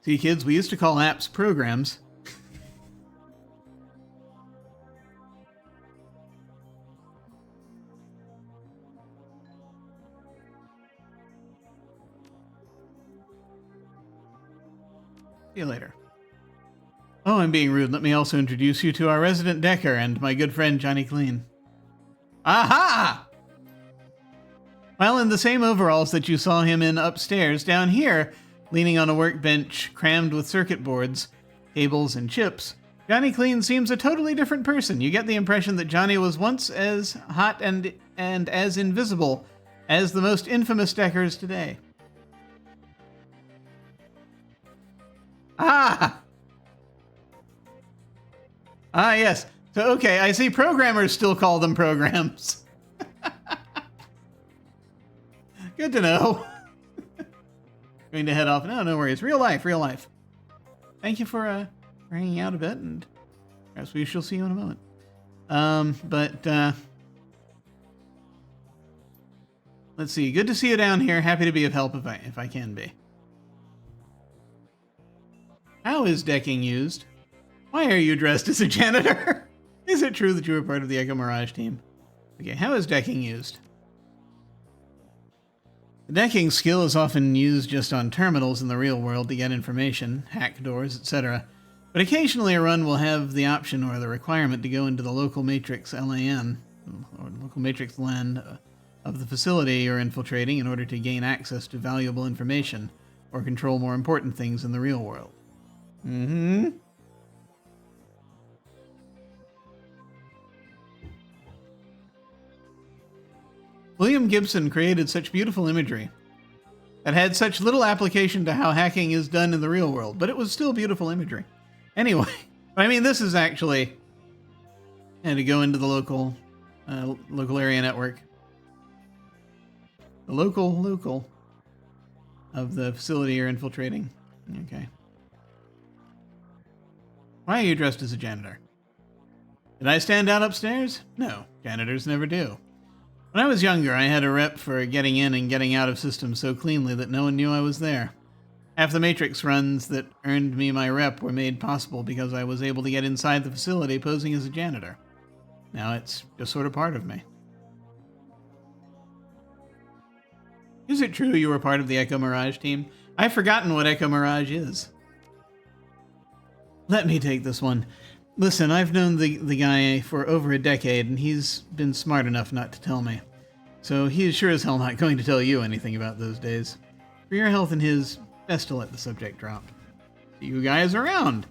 See, kids, we used to call apps programs. See you later. Oh, I'm being rude. Let me also introduce you to our resident decker and my good friend Johnny Clean. Aha! While in the same overalls that you saw him in upstairs, down here, leaning on a workbench crammed with circuit boards, cables, and chips, Johnny Clean seems a totally different person. You get the impression that Johnny was once as hot and as invisible as the most infamous deckers today. Ah! Ah, yes. So, okay, I see programmers still call them programs. Good to know. Going to head off. No worries. Real life, real life. Thank you for hanging out a bit, and perhaps we shall see you in a moment. Let's see. Good to see you down here. Happy to be of help if I can be. How is decking used? Why are you dressed as a janitor? Is it true that you were part of the Echo Mirage team? Okay, how is decking used? The decking skill is often used just on terminals in the real world to get information, hack doors, etc. But occasionally a run will have the option or the requirement to go into the local matrix LAN, or local matrix LAN of the facility you're infiltrating in order to gain access to valuable information or control more important things in the real world. Mm-hmm. William Gibson created such beautiful imagery that had such little application to how hacking is done in the real world, but it was still beautiful imagery. Anyway, I mean, this is actually had to go into the local area network. The local of the facility you're infiltrating. Okay. Why are you dressed as a janitor? Did I stand out upstairs? No, janitors never do. When I was younger, I had a rep for getting in and getting out of systems so cleanly that no one knew I was there. Half the Matrix runs that earned me my rep were made possible because I was able to get inside the facility posing as a janitor. Now it's just sort of part of me. Is it true you were part of the Echo Mirage team? I've forgotten what Echo Mirage is. Let me take this one. Listen, I've known the guy for over a decade, and he's been smart enough not to tell me. So he is sure as hell not going to tell you anything about those days. For your health and his, best to let the subject drop. See you guys around.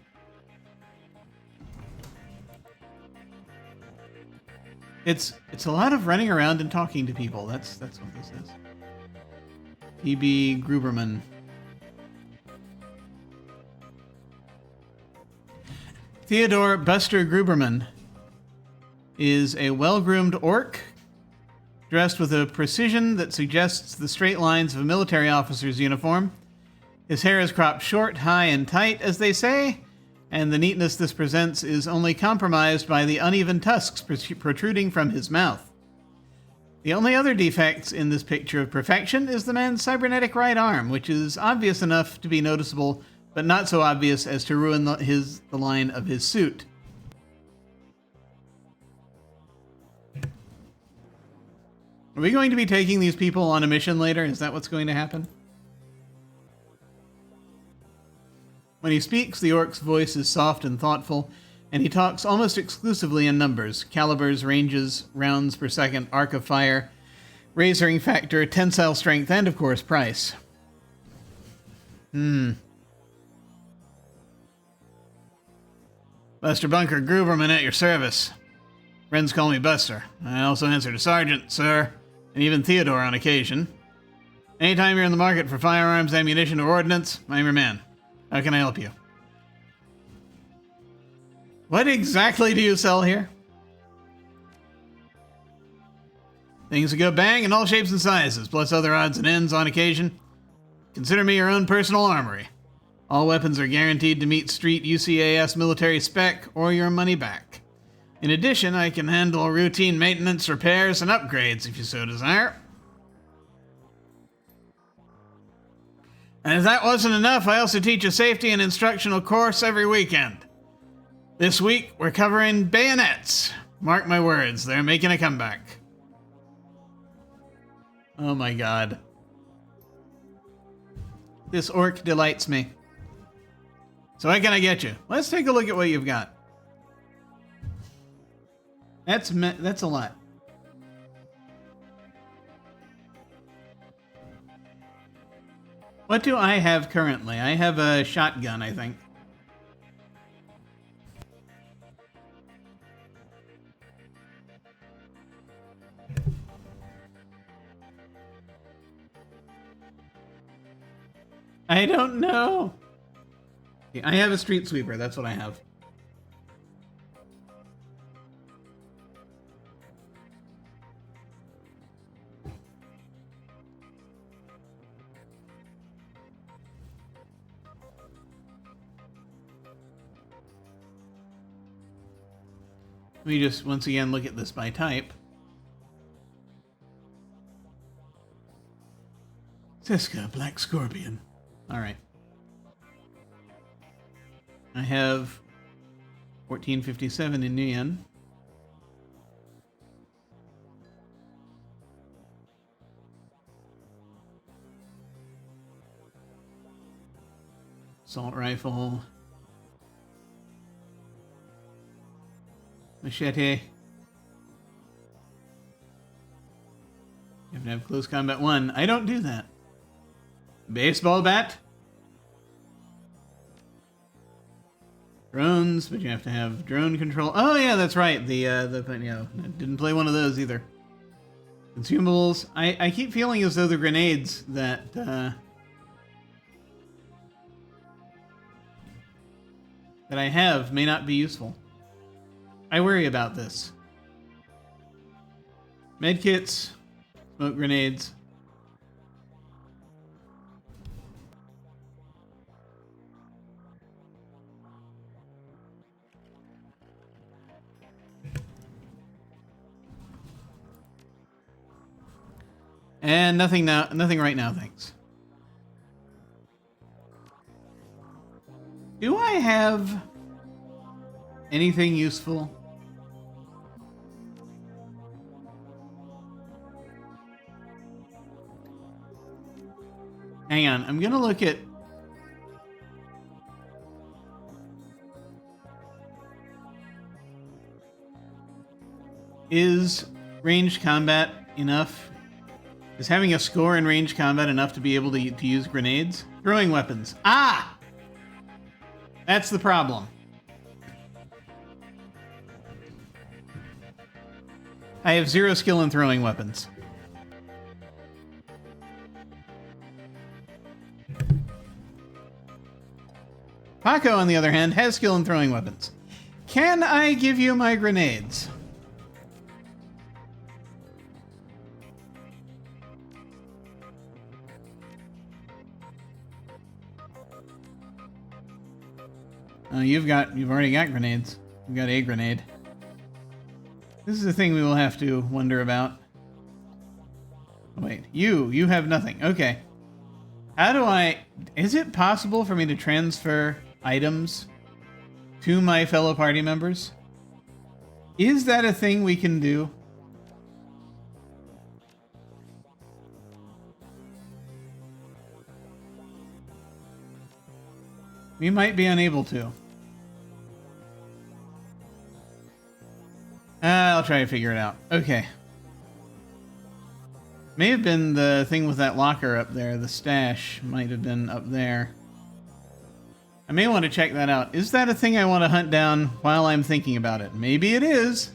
It's a lot of running around and talking to people. That's what this is. P.B. Gruberman. Theodore Buster Gruberman is a well-groomed orc dressed with a precision that suggests the straight lines of a military officer's uniform. His hair is cropped short, high, and tight, as they say, and the neatness this presents is only compromised by the uneven tusks protruding from his mouth. The only other defect in this picture of perfection is the man's cybernetic right arm, which is obvious enough to be noticeable, but not so obvious as to ruin the line of his suit. Are we going to be taking these people on a mission later? Is that what's going to happen? When he speaks, the orc's voice is soft and thoughtful, and he talks almost exclusively in numbers: calibers, ranges, rounds per second, arc of fire, razoring factor, tensile strength, and of course, price. Buster Bunker Gruberman at your service. Friends call me Buster. I also answer to Sergeant, sir, and even Theodore on occasion. Anytime you're in the market for firearms, ammunition, or ordnance, I'm your man. How can I help you? What exactly do you sell here? Things that go bang in all shapes and sizes, plus other odds and ends on occasion. Consider me your own personal armory. All weapons are guaranteed to meet street UCAS military spec or your money back. In addition, I can handle routine maintenance, repairs, and upgrades if you so desire. And if that wasn't enough, I also teach a safety and instructional course every weekend. This week, we're covering bayonets. Mark my words, they're making a comeback. Oh my god. This orc delights me. So what can I get you? Let's take a look at what you've got. That's a lot. What do I have currently? I have a shotgun, I think. I don't know. I have a street sweeper, that's what I have. Let me just once again look at this by type. Siska, Black Scorpion. Alright. I have 1457 in Nguyen. Assault rifle. Machete. You have to have close combat 1. I don't do that. Baseball bat. Drones, but you have to have drone control. Oh yeah, that's right. I didn't play one of those either. Consumables. I keep feeling as though the grenades that that I have may not be useful. I worry about this. Medkits, smoke grenades. And nothing now, nothing right now, thanks. Do I have anything useful? Hang on, I'm gonna look at... Is ranged combat enough? Is having a score in ranged combat enough to be able to use grenades? Throwing weapons. Ah! That's the problem. I have 0 skill in throwing weapons. Paco, on the other hand, has skill in throwing weapons. Can I give you my grenades? You've already got grenades. You've got a grenade. This is the thing we will have to wonder about. Oh, wait, you have nothing. Okay. How do is it possible for me to transfer items to my fellow party members? Is that a thing we can do? We might be unable to. I'll try to figure it out. Okay. May have been the thing with that locker up there. The stash might have been up there. I may want to check that out. Is that a thing I want to hunt down while I'm thinking about it? Maybe it is.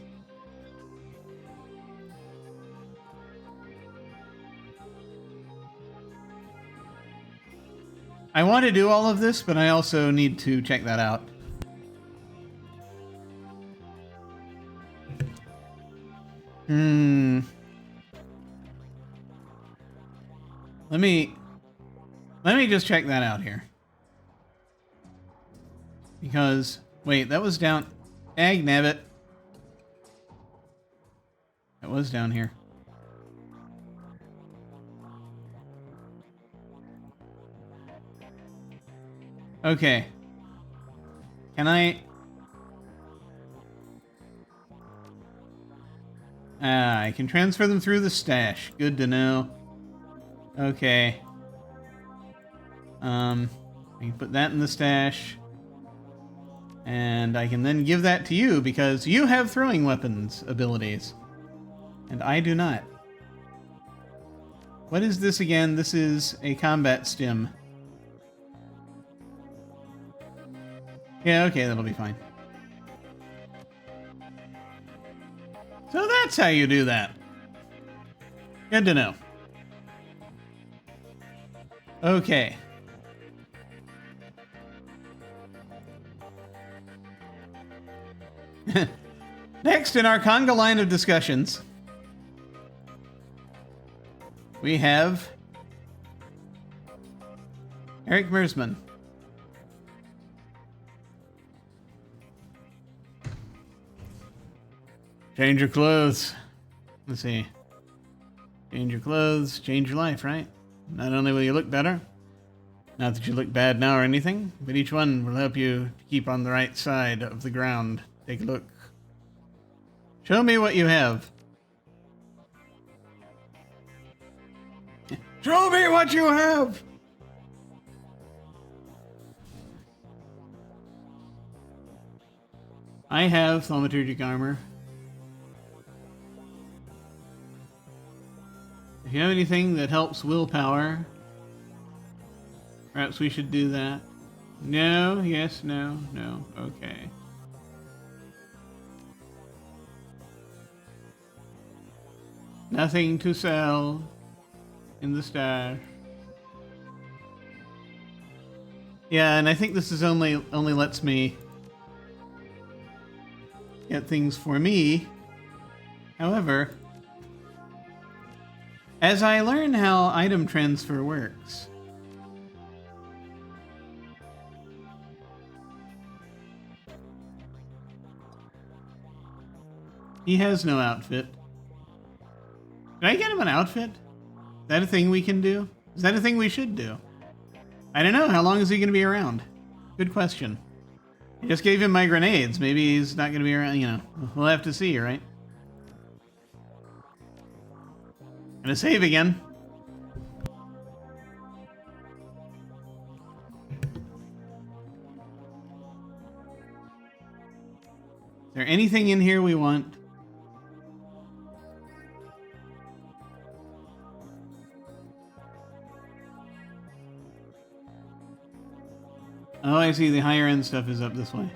I want to do all of this, but I also need to check that out. Let me just check that out here. Because, wait, that was down... Ag nabbit. That was down here. Okay. Can I... I can transfer them through the stash. Good to know. Okay. I can put that in the stash. And I can then give that to you because you have throwing weapons abilities. And I do not. What is this again? This is a combat stim. Yeah, okay, that'll be fine. So that's how you do that. Good to know. Okay. Next in our conga line of discussions, we have Eric Mersman. Change your clothes. Let's see. Change your clothes, change your life, right? Not only will you look better, Not that you look bad now or anything, but each one will help you to keep on the right side of the ground. Take a look. Show me what you have. Show me what you have! I have thaumaturgic armor. If you have anything that helps willpower, perhaps we should do that. No, yes, no, no, okay. Nothing to sell in the stash. Yeah, and I think this is only lets me get things for me. However, as I learn how item transfer works, he has no outfit. Did I get him an outfit? Is that a thing we can do? Is that a thing we should do? I don't know. How long is he going to be around? Good question. I just gave him my grenades. Maybe he's not going to be around, you know. We'll have to see, right? Gonna save again. Is there anything in here we want? Oh, I see. The higher end stuff is up this way.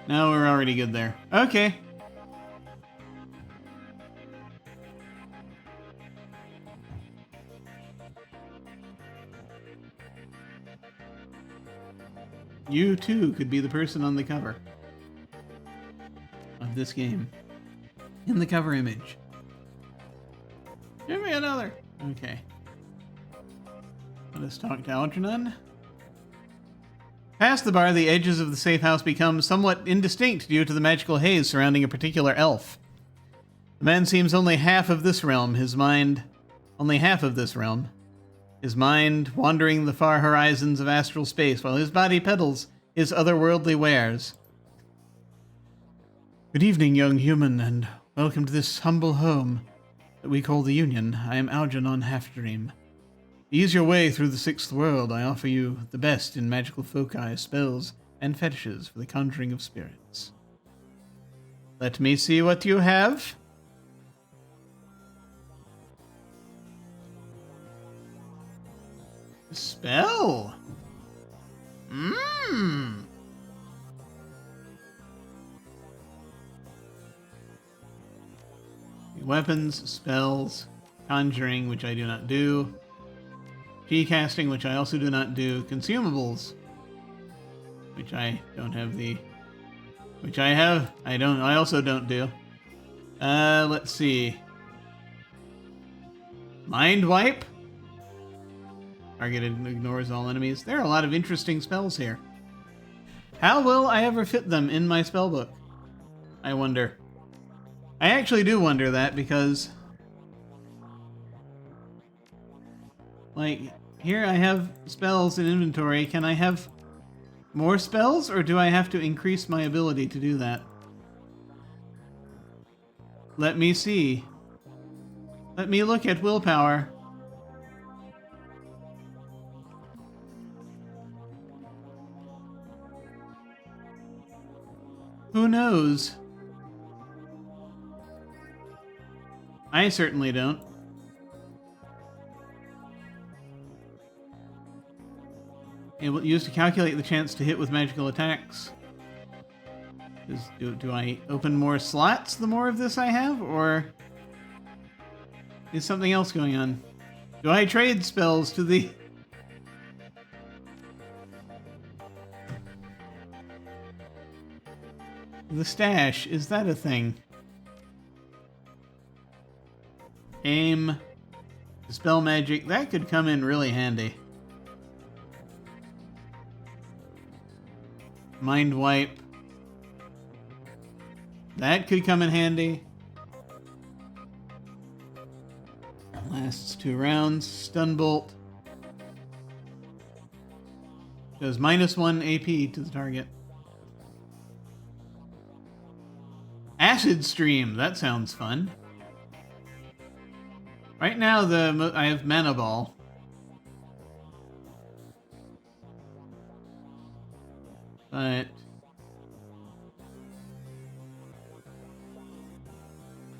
No, we're already good there. Okay. You too could be the person on the cover of this game. In the cover image. Give me another. Okay. Let us talk to Algernon. Past the bar, the edges of the safe house become somewhat indistinct due to the magical haze surrounding a particular elf. The man seems only half of this realm, his mind wandering the far horizons of astral space, while his body peddles his otherworldly wares. Good evening, young human, and welcome to this humble home that we call the Union. I am Algernon Halfdream. To ease your way through the sixth world, I offer you the best in magical foci, spells, and fetishes for the conjuring of spirits. Let me see what you have. Spell. Weapons, spells, conjuring, which I do not do. Key casting, which I also do not do. Consumables, which I don't have the... Which I have. I also don't do. Let's see. Mind Wipe. Targeted ignores all enemies. There are a lot of interesting spells here. How will I ever fit them in my spellbook? I wonder. I actually do wonder that because... Like, here I have spells in inventory. Can I have more spells, or do I have to increase my ability to do that? Let me see. Let me look at willpower. Who knows? I certainly don't. Able used to calculate the chance to hit with magical attacks. Do I open more slots the more of this I have, or is something else going on? Do I trade spells to the... The stash, is that a thing? Aim, spell magic, that could come in really handy. Mind Wipe. That could come in handy. Lasts 2 rounds. Stun Bolt. Does -1 AP to the target. Acid Stream. That sounds fun. Right now, I have Mana Ball. But...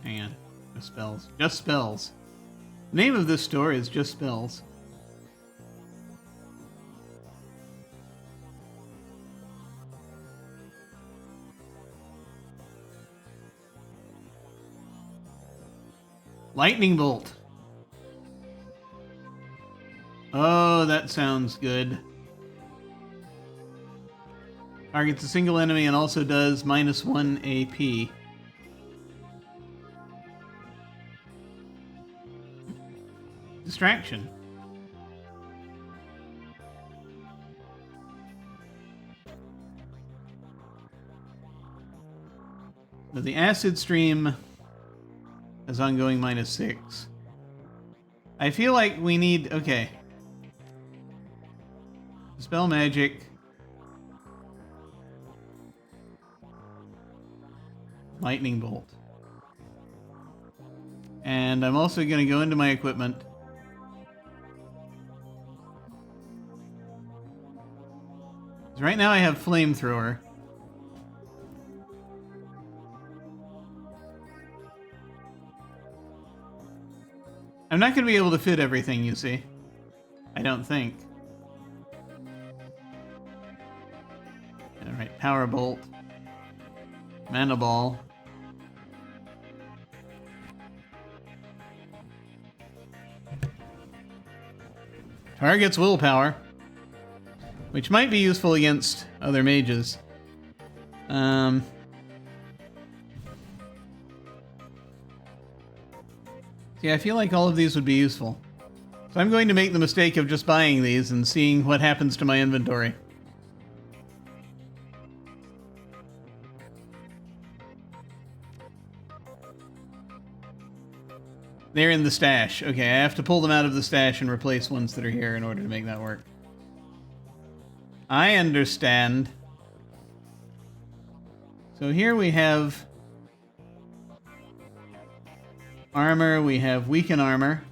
hang on. Just spells. Just spells. The name of this store is Just Spells. Lightning Bolt. Oh, that sounds good. Targets a single enemy and also does -1 AP. Distraction. But the Acid Stream has ongoing -6. I feel like we need... okay. Spell Magic. Lightning Bolt. And I'm also going to go into my equipment. Right now I have Flamethrower. I'm not going to be able to fit everything, you see. I don't think. Alright, Power Bolt. Mana Ball. Target's Willpower. Which might be useful against other mages. Yeah, I feel like all of these would be useful. So I'm going to make the mistake of just buying these and seeing what happens to my inventory. They're in the stash. Okay, I have to pull them out of the stash and replace ones that are here in order to make that work. I understand. So here we have armor, we have weaken armor,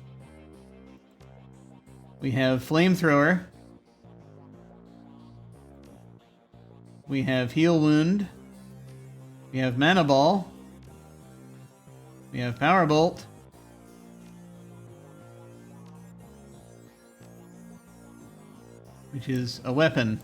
we have flamethrower, we have heal wound, we have mana ball, we have power bolt, which is a weapon.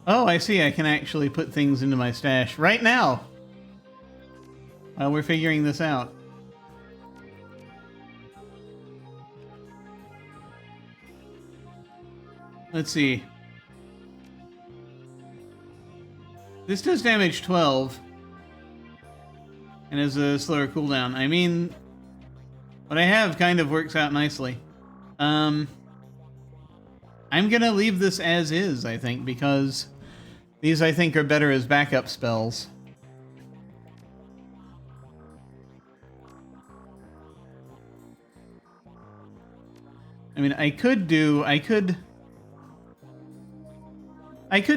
Oh, I see. I can actually put things into my stash right now while we're figuring this out. Let's see. This does damage 12 and has a slower cooldown. I mean, what I have kind of works out nicely. I'm gonna leave this as is, I think, because these, I think, are better as backup spells. I mean, I could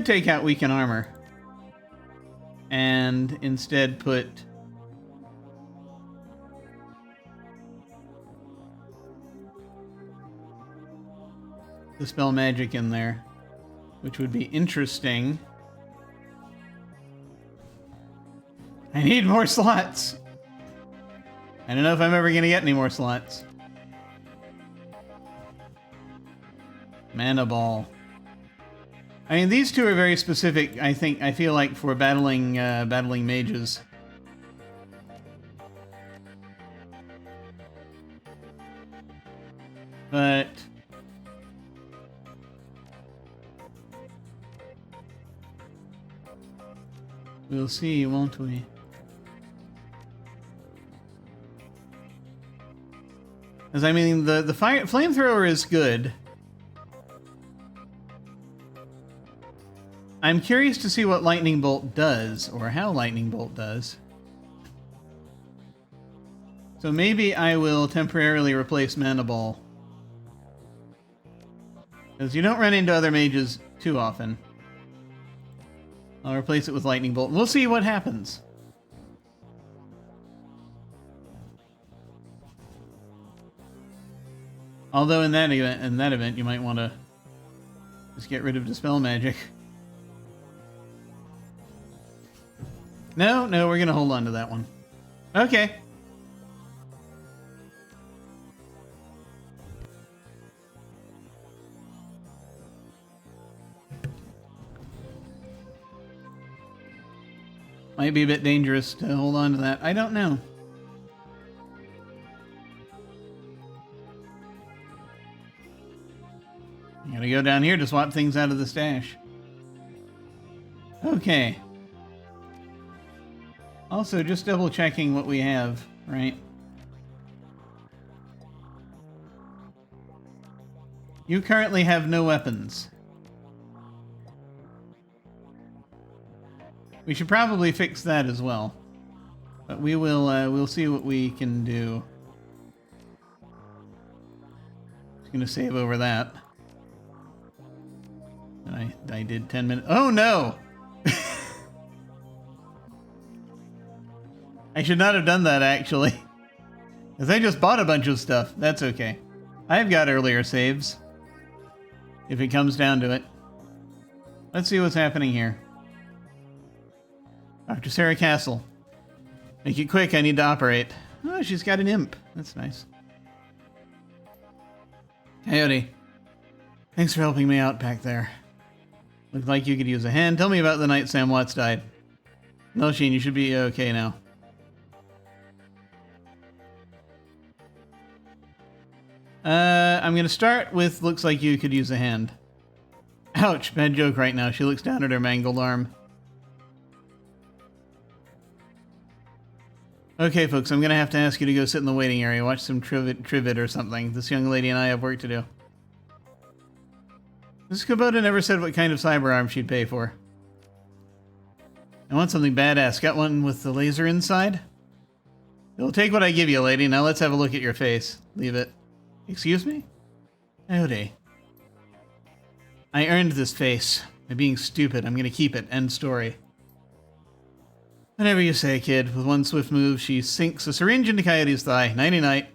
take out weaken armor and instead put the spell magic in there, which would be interesting. I need more slots. I don't know if I'm ever going to get any more slots. Mana ball. I mean, these two are very specific, I feel like, for battling mages. But we'll see, won't we? Because, I mean, the flamethrower is good. I'm curious to see what Lightning Bolt does, or how Lightning Bolt does. So maybe I will temporarily replace Mana Ball. Because you don't run into other mages too often. I'll replace it with Lightning Bolt. We'll see what happens. Although in that event, you might want to just get rid of Dispel Magic. No, we're going to hold on to that one. Okay. Might be a bit dangerous to hold on to that. I don't know. You gotta go down here to swap things out of the stash. Okay. Also, just double checking what we have, right? You currently have no weapons. We should probably fix that as well. But we will, we'll see what we can do. Just gonna save over that. And I did 10 minutes. Oh no! I should not have done that, actually. Because I just bought a bunch of stuff. That's okay. I've got earlier saves. If it comes down to it. Let's see what's happening here. Dr. Sarah Castle. Make it quick, I need to operate. Oh, she's got an imp. That's nice. Coyote. Thanks for helping me out back there. Looked like you could use a hand. Tell me about the night Sam Watts died. No, Sheen, you should be okay now. I'm gonna start with looks like you could use a hand. Ouch, bad joke right now. She looks down at her mangled arm. Okay, folks, I'm gonna have to ask you to go sit in the waiting area, watch some trivet or something. This young lady and I have work to do. Mrs. Kubota never said what kind of cyber arm she'd pay for. I want something badass. Got one with the laser inside? You'll take what I give you, lady. Now let's have a look at your face. Leave it. Excuse me? Coyote. I earned this face. By being stupid, I'm gonna keep it. End story. Whatever you say, kid. With one swift move, she sinks a syringe into Coyote's thigh. Nighty-night.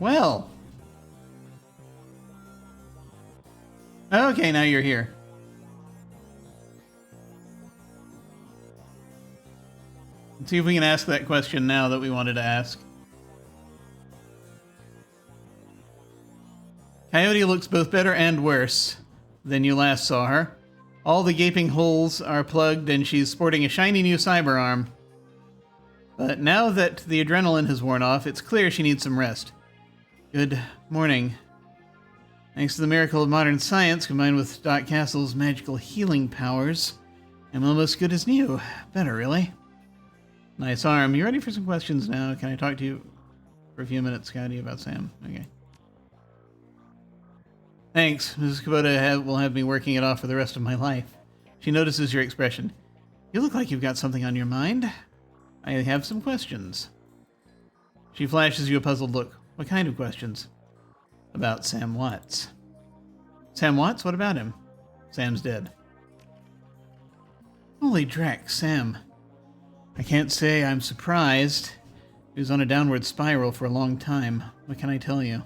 Well. Okay, now you're here. Let's see if we can ask that question now that we wanted to ask. Coyote looks both better and worse than you last saw her. All the gaping holes are plugged and she's sporting a shiny new cyber arm. But now that the adrenaline has worn off, it's clear she needs some rest. Good morning. Thanks to the miracle of modern science combined with Doc Castle's magical healing powers, I'm almost good as new. Better, really. Nice arm. You ready for some questions now? Can I talk to you for a few minutes, Scotty, about Sam? Okay. Thanks. Mrs. Kubota will have me working it off for the rest of my life. She notices your expression. You look like you've got something on your mind. I have some questions. She flashes you a puzzled look. What kind of questions? About Sam Watts. Sam Watts? What about him? Sam's dead. Holy dreck, Sam. I can't say I'm surprised. He was on a downward spiral for a long time. What can I tell you?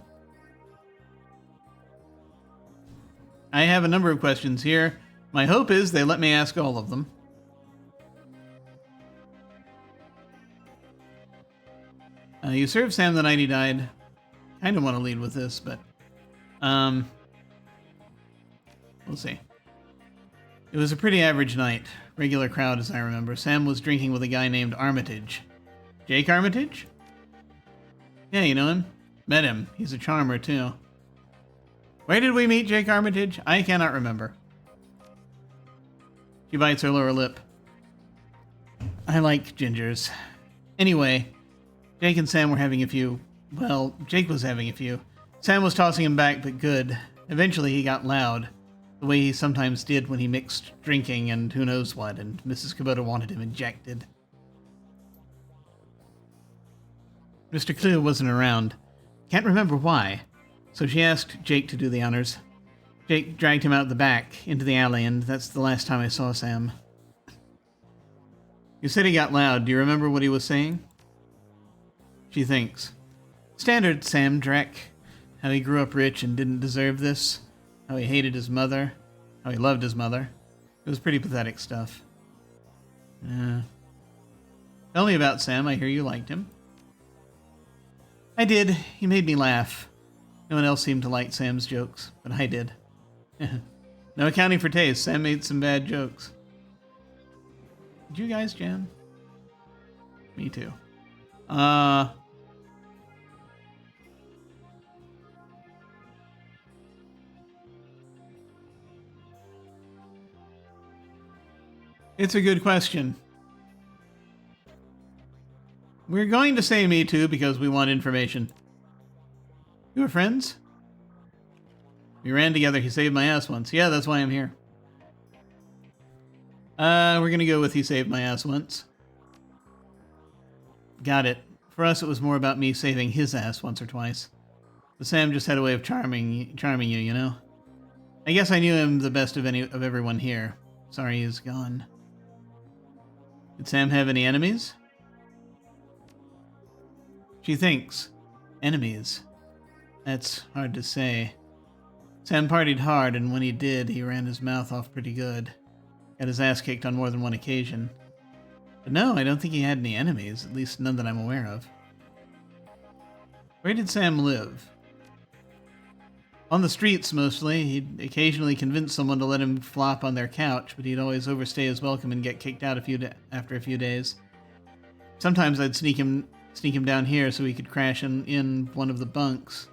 I have a number of questions here. My hope is they let me ask all of them. You served Sam the night he died. Kind of want to lead with this, but we'll see. It was a pretty average night. Regular crowd, as I remember. Sam was drinking with a guy named Armitage. Jake Armitage? Yeah, you know him? Met him. He's a charmer, too. Where did we meet Jake Armitage? I cannot remember. She bites her lower lip. I like gingers. Anyway, Jake and Sam were having a few. Well, Jake was having a few. Sam was tossing him back, but good. Eventually he got loud. The way he sometimes did when he mixed drinking and who knows what, and Mrs. Kubota wanted him injected. Mr. Clue wasn't around. Can't remember why. So she asked Jake to do the honors. Jake dragged him out the back, into the alley, and that's the last time I saw Sam. You said he got loud. Do you remember what he was saying? She thinks. Standard Sam Drek. How he grew up rich and didn't deserve this. How he hated his mother. How he loved his mother. It was pretty pathetic stuff. Tell me about Sam. I hear you liked him. I did. He made me laugh. No one else seemed to like Sam's jokes, but I did. No accounting for taste. Sam made some bad jokes. Did you guys jam? Me too. It's a good question. We're going to say me too because we want information. You were friends? We ran together. He saved my ass once. Yeah, that's why I'm here. We're gonna go with he saved my ass once. Got it. For us, it was more about me saving his ass once or twice. But Sam just had a way of charming you, you know? I guess I knew him the best of everyone here. Sorry he's gone. Did Sam have any enemies? She thinks. Enemies. That's hard to say. Sam partied hard, and when he did, he ran his mouth off pretty good. Got his ass kicked on more than one occasion. But no, I don't think he had any enemies, at least none that I'm aware of. Where did Sam live? On the streets, mostly. He'd occasionally convince someone to let him flop on their couch, but he'd always overstay his welcome and get kicked out after a few days. Sometimes I'd sneak him down here so he could crash in one of the bunks.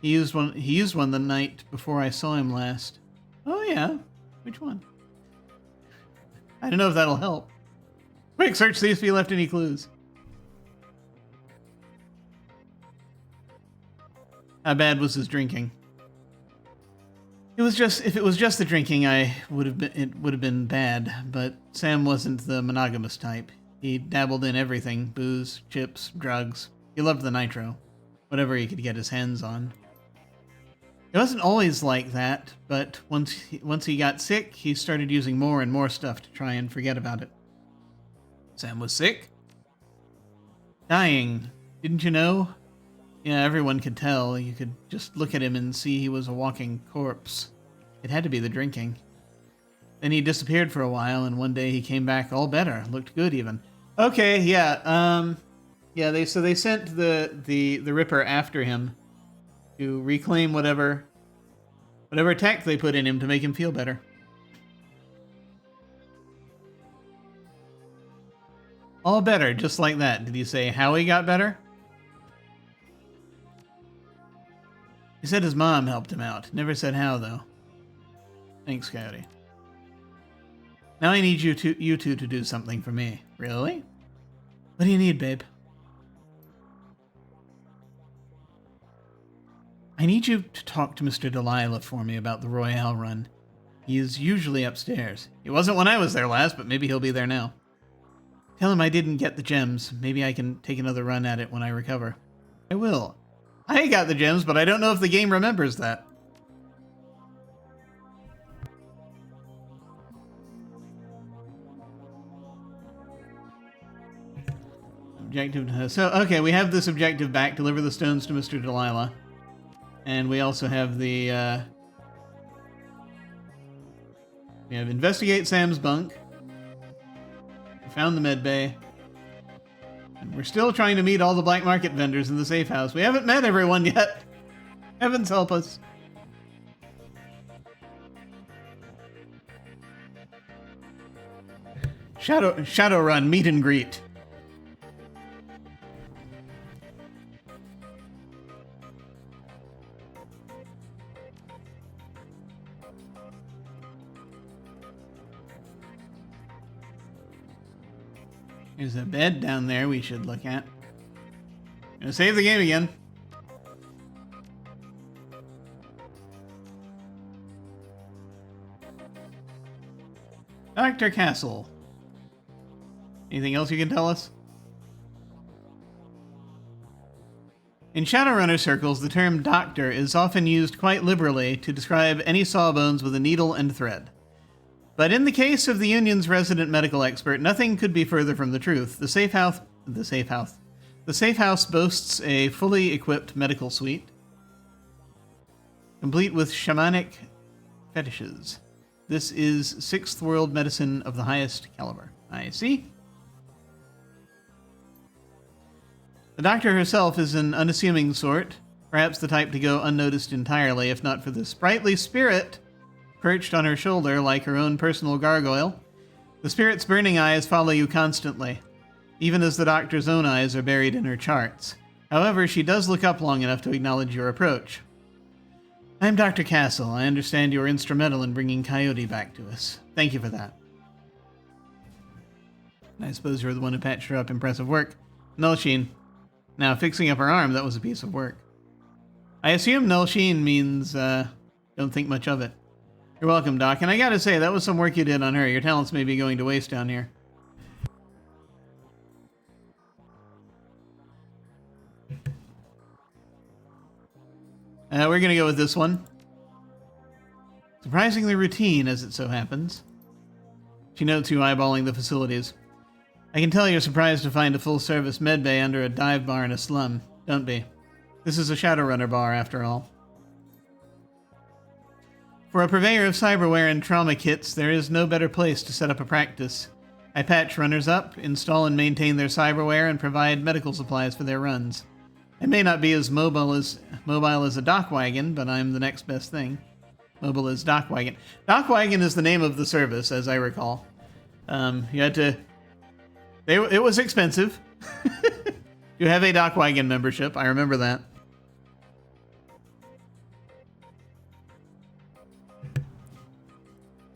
He used one the night before I saw him last. Oh yeah? Which one? I don't know if that'll help. Quick, search, see if he left any clues. How bad was his drinking? If it was just the drinking, it would have been bad, but Sam wasn't the monogamous type. He dabbled in everything, booze, chips, drugs. He loved the nitro. Whatever he could get his hands on. It wasn't always like that, but once he got sick, he started using more and more stuff to try and forget about it. Sam was sick? Dying. Didn't you know? Yeah, everyone could tell. You could just look at him and see he was a walking corpse. It had to be the drinking. Then he disappeared for a while, and one day he came back all better. Looked good, even. Okay, yeah. Yeah, they sent the Ripper after him to reclaim whatever tech they put in him to make him feel better. All better, just like that. Did he say how he got better? He said his mom helped him out. Never said how, though. Thanks, Coyote. Now I need you two to do something for me. Really? What do you need, babe? I need you to talk to Mr. Delilah for me about the Royale run. He is usually upstairs. He wasn't when I was there last, but maybe he'll be there now. Tell him I didn't get the gems. Maybe I can take another run at it when I recover. I will. I got the gems, but I don't know if the game remembers that. Objective. So, okay, we have this objective back. Deliver the stones to Mr. Delilah. And we also have the, we have investigate Sam's bunk. We found the med bay. And we're still trying to meet all the black market vendors in the safe house. We haven't met everyone yet. Heavens help us. Shadowrun meet and greet. There's a bed down there we should look at. Gonna save the game again. Dr. Castle. Anything else you can tell us? In Shadowrunner circles, the term doctor is often used quite liberally to describe any sawbones with a needle and thread. But in the case of the Union's resident medical expert, nothing could be further from the truth. The Safehouse boasts a fully equipped medical suite, complete with shamanic fetishes. This is sixth world medicine of the highest caliber. I see. The doctor herself is an unassuming sort, perhaps the type to go unnoticed entirely, if not for the sprightly spirit perched on her shoulder like her own personal gargoyle. The spirit's burning eyes follow you constantly, even as the doctor's own eyes are buried in her charts. However, she does look up long enough to acknowledge your approach. I'm Dr. Castle. I understand you were instrumental in bringing Coyote back to us. Thank you for that. I suppose you're the one who patched her up. Impressive work. Null Sheen. Now, fixing up her arm, that was a piece of work. I assume Null Sheen means, don't think much of it. You're welcome, Doc. And I gotta say, that was some work you did on her. Your talents may be going to waste down here. We're gonna go with this one. Surprisingly routine, as it so happens. She notes you eyeballing the facilities. I can tell you're surprised to find a full-service medbay under a dive bar in a slum. Don't be. This is a Shadowrunner bar, after all. For a purveyor of cyberware and trauma kits, there is no better place to set up a practice. I patch runners up, install and maintain their cyberware, and provide medical supplies for their runs. I may not be as mobile as a dock wagon, but I'm the next best thing. Mobile as dock wagon. Dock wagon is the name of the service, as I recall. You had to... It was expensive. You have a dock wagon membership. I remember that.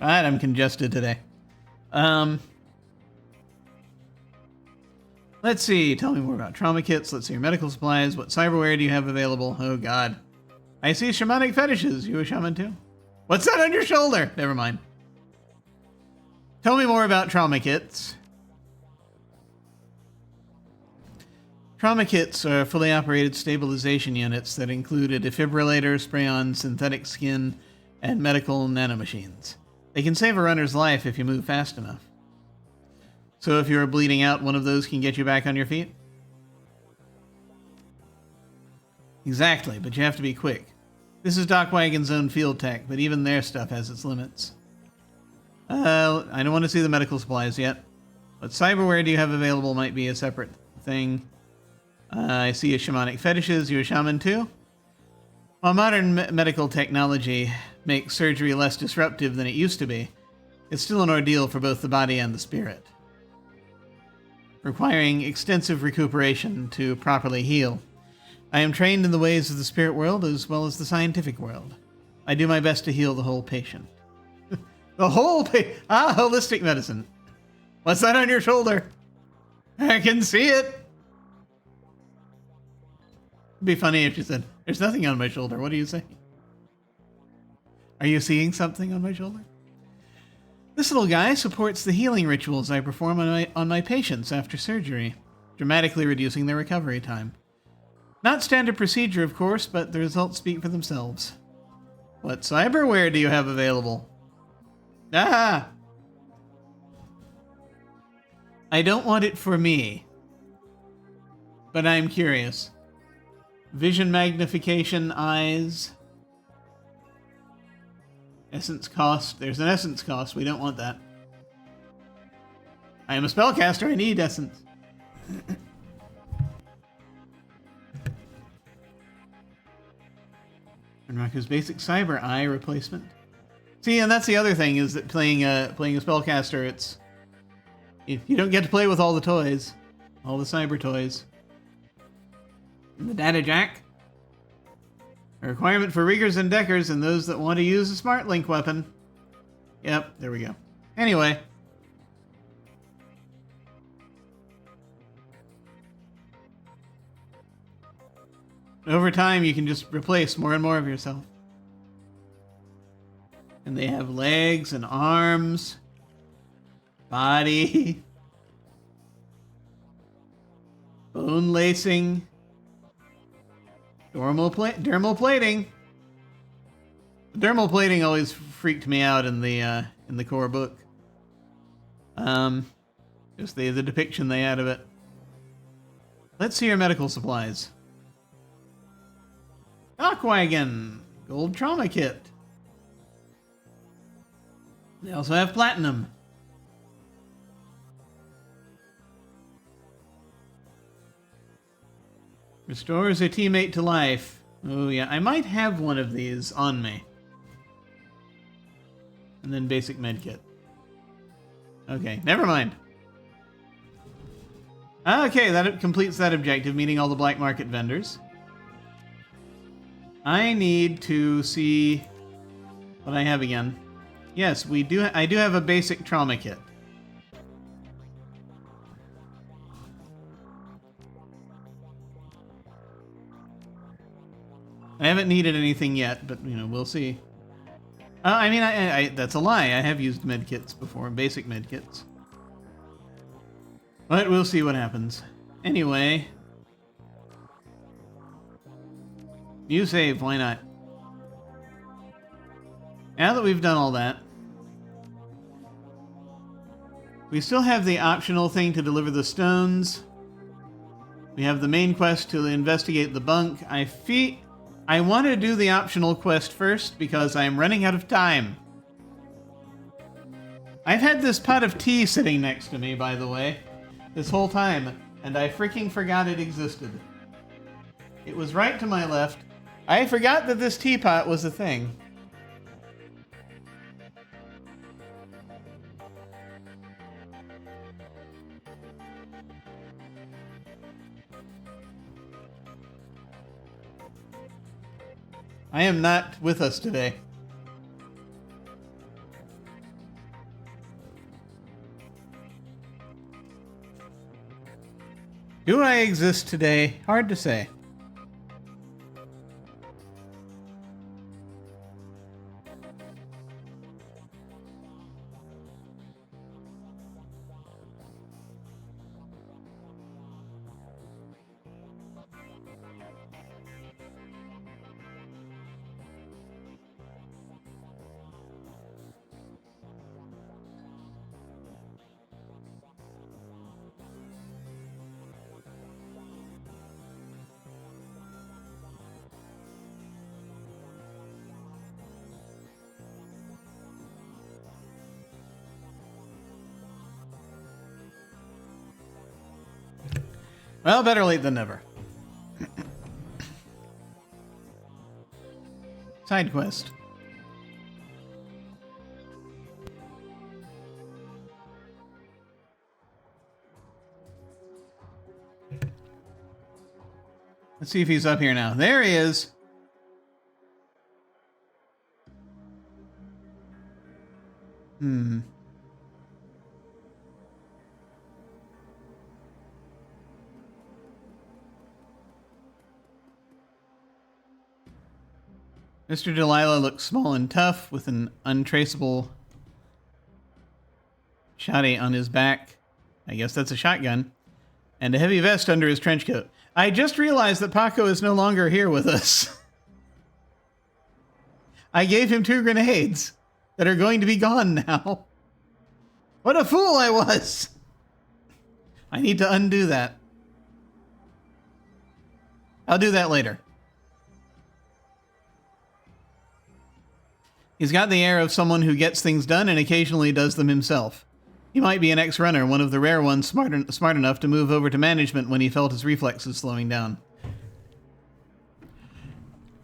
Alright, I'm congested today. Let's see. Tell me more about trauma kits. Let's see your medical supplies. What cyberware do you have available? Oh, God. I see shamanic fetishes. You a shaman, too? What's that on your shoulder? Never mind. Tell me more about trauma kits. Trauma kits are fully operated stabilization units that include a defibrillator, spray-on synthetic skin, and medical nanomachines. They can save a runner's life if you move fast enough. So if you're bleeding out, one of those can get you back on your feet? Exactly, but you have to be quick. This is Dock Wagon's own field tech, but even their stuff has its limits. I don't want to see the medical supplies yet. What cyberware do you have available might be a separate thing. I see a shamanic fetishes. You a shaman too? While modern medical technology makes surgery less disruptive than it used to be, it's still an ordeal for both the body and the spirit, requiring extensive recuperation to properly heal. I am trained in the ways of the spirit world as well as the scientific world. I do my best to heal the whole patient. The whole holistic medicine. What's that on your shoulder? I can see it. It'd be funny if you said, there's nothing on my shoulder. What are you saying? Are you seeing something on my shoulder? This little guy supports the healing rituals I perform on my patients after surgery, dramatically reducing their recovery time. Not standard procedure, of course, but the results speak for themselves. What cyberware do you have available? Ah! I don't want it for me, but I'm curious. Vision magnification, eyes. Essence cost. There's an essence cost. We don't want that. I am a spellcaster. I need essence. Renraku's basic cyber eye replacement. See, and that's the other thing, is that playing a spellcaster, it's... If you don't get to play with all the toys. All the cyber toys. And the data jack. A requirement for riggers and deckers and those that want to use a smart link weapon. Yep, there we go. Anyway. Over time, you can just replace more and more of yourself. And they have legs and arms. Body. Bone lacing. Dermal plating. Dermal plating always freaked me out in the core book. Just the depiction they had of it. Let's see your medical supplies. Dockwagon. Gold trauma kit. They also have platinum. Restores a teammate to life. Oh yeah, I might have one of these on me. And then basic medkit. Okay, never mind. Okay, that completes that objective, meeting all the black market vendors. I need to see what I have again. Yes, I do have a basic trauma kit. I haven't needed anything yet, but we'll see. I mean, that's a lie. I have used medkits before, basic medkits. But we'll see what happens. Anyway. New save, why not? Now that we've done all that, we still have the optional thing to deliver the stones. We have the main quest to investigate the bunk. I want to do the optional quest first because I'm running out of time. I've had this pot of tea sitting next to me, by the way, this whole time, and I freaking forgot it existed. It was right to my left. I forgot that this teapot was a thing. I am not with us today. Do I exist today? Hard to say. Well, better late than never. Side quest. Let's see if he's up here now. There he is. Mr. Delilah looks small and tough with an untraceable shotty on his back. I guess that's a shotgun. And a heavy vest under his trench coat. I just realized that Paco is no longer here with us. I gave him 2 grenades that are going to be gone now. What a fool I was! I need to undo that. I'll do that later. He's got the air of someone who gets things done and occasionally does them himself. He might be an ex-runner, one of the rare ones smart enough to move over to management when he felt his reflexes slowing down.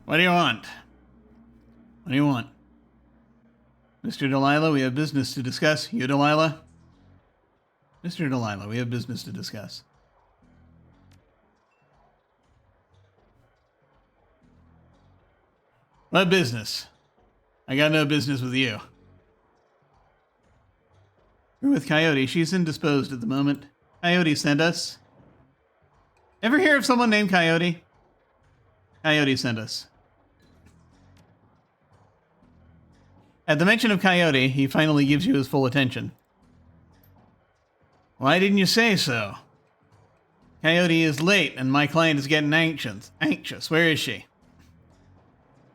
What do you want? What do you want? Mr. Delilah, we have business to discuss. You, Delilah? Mr. Delilah, we have business to discuss. What business? I got no business with you. We're with Coyote. She's indisposed at the moment. Coyote sent us. Ever hear of someone named Coyote? Coyote sent us. At the mention of Coyote, he finally gives you his full attention. Why didn't you say so? Coyote is late, and my client is getting anxious. Where is she?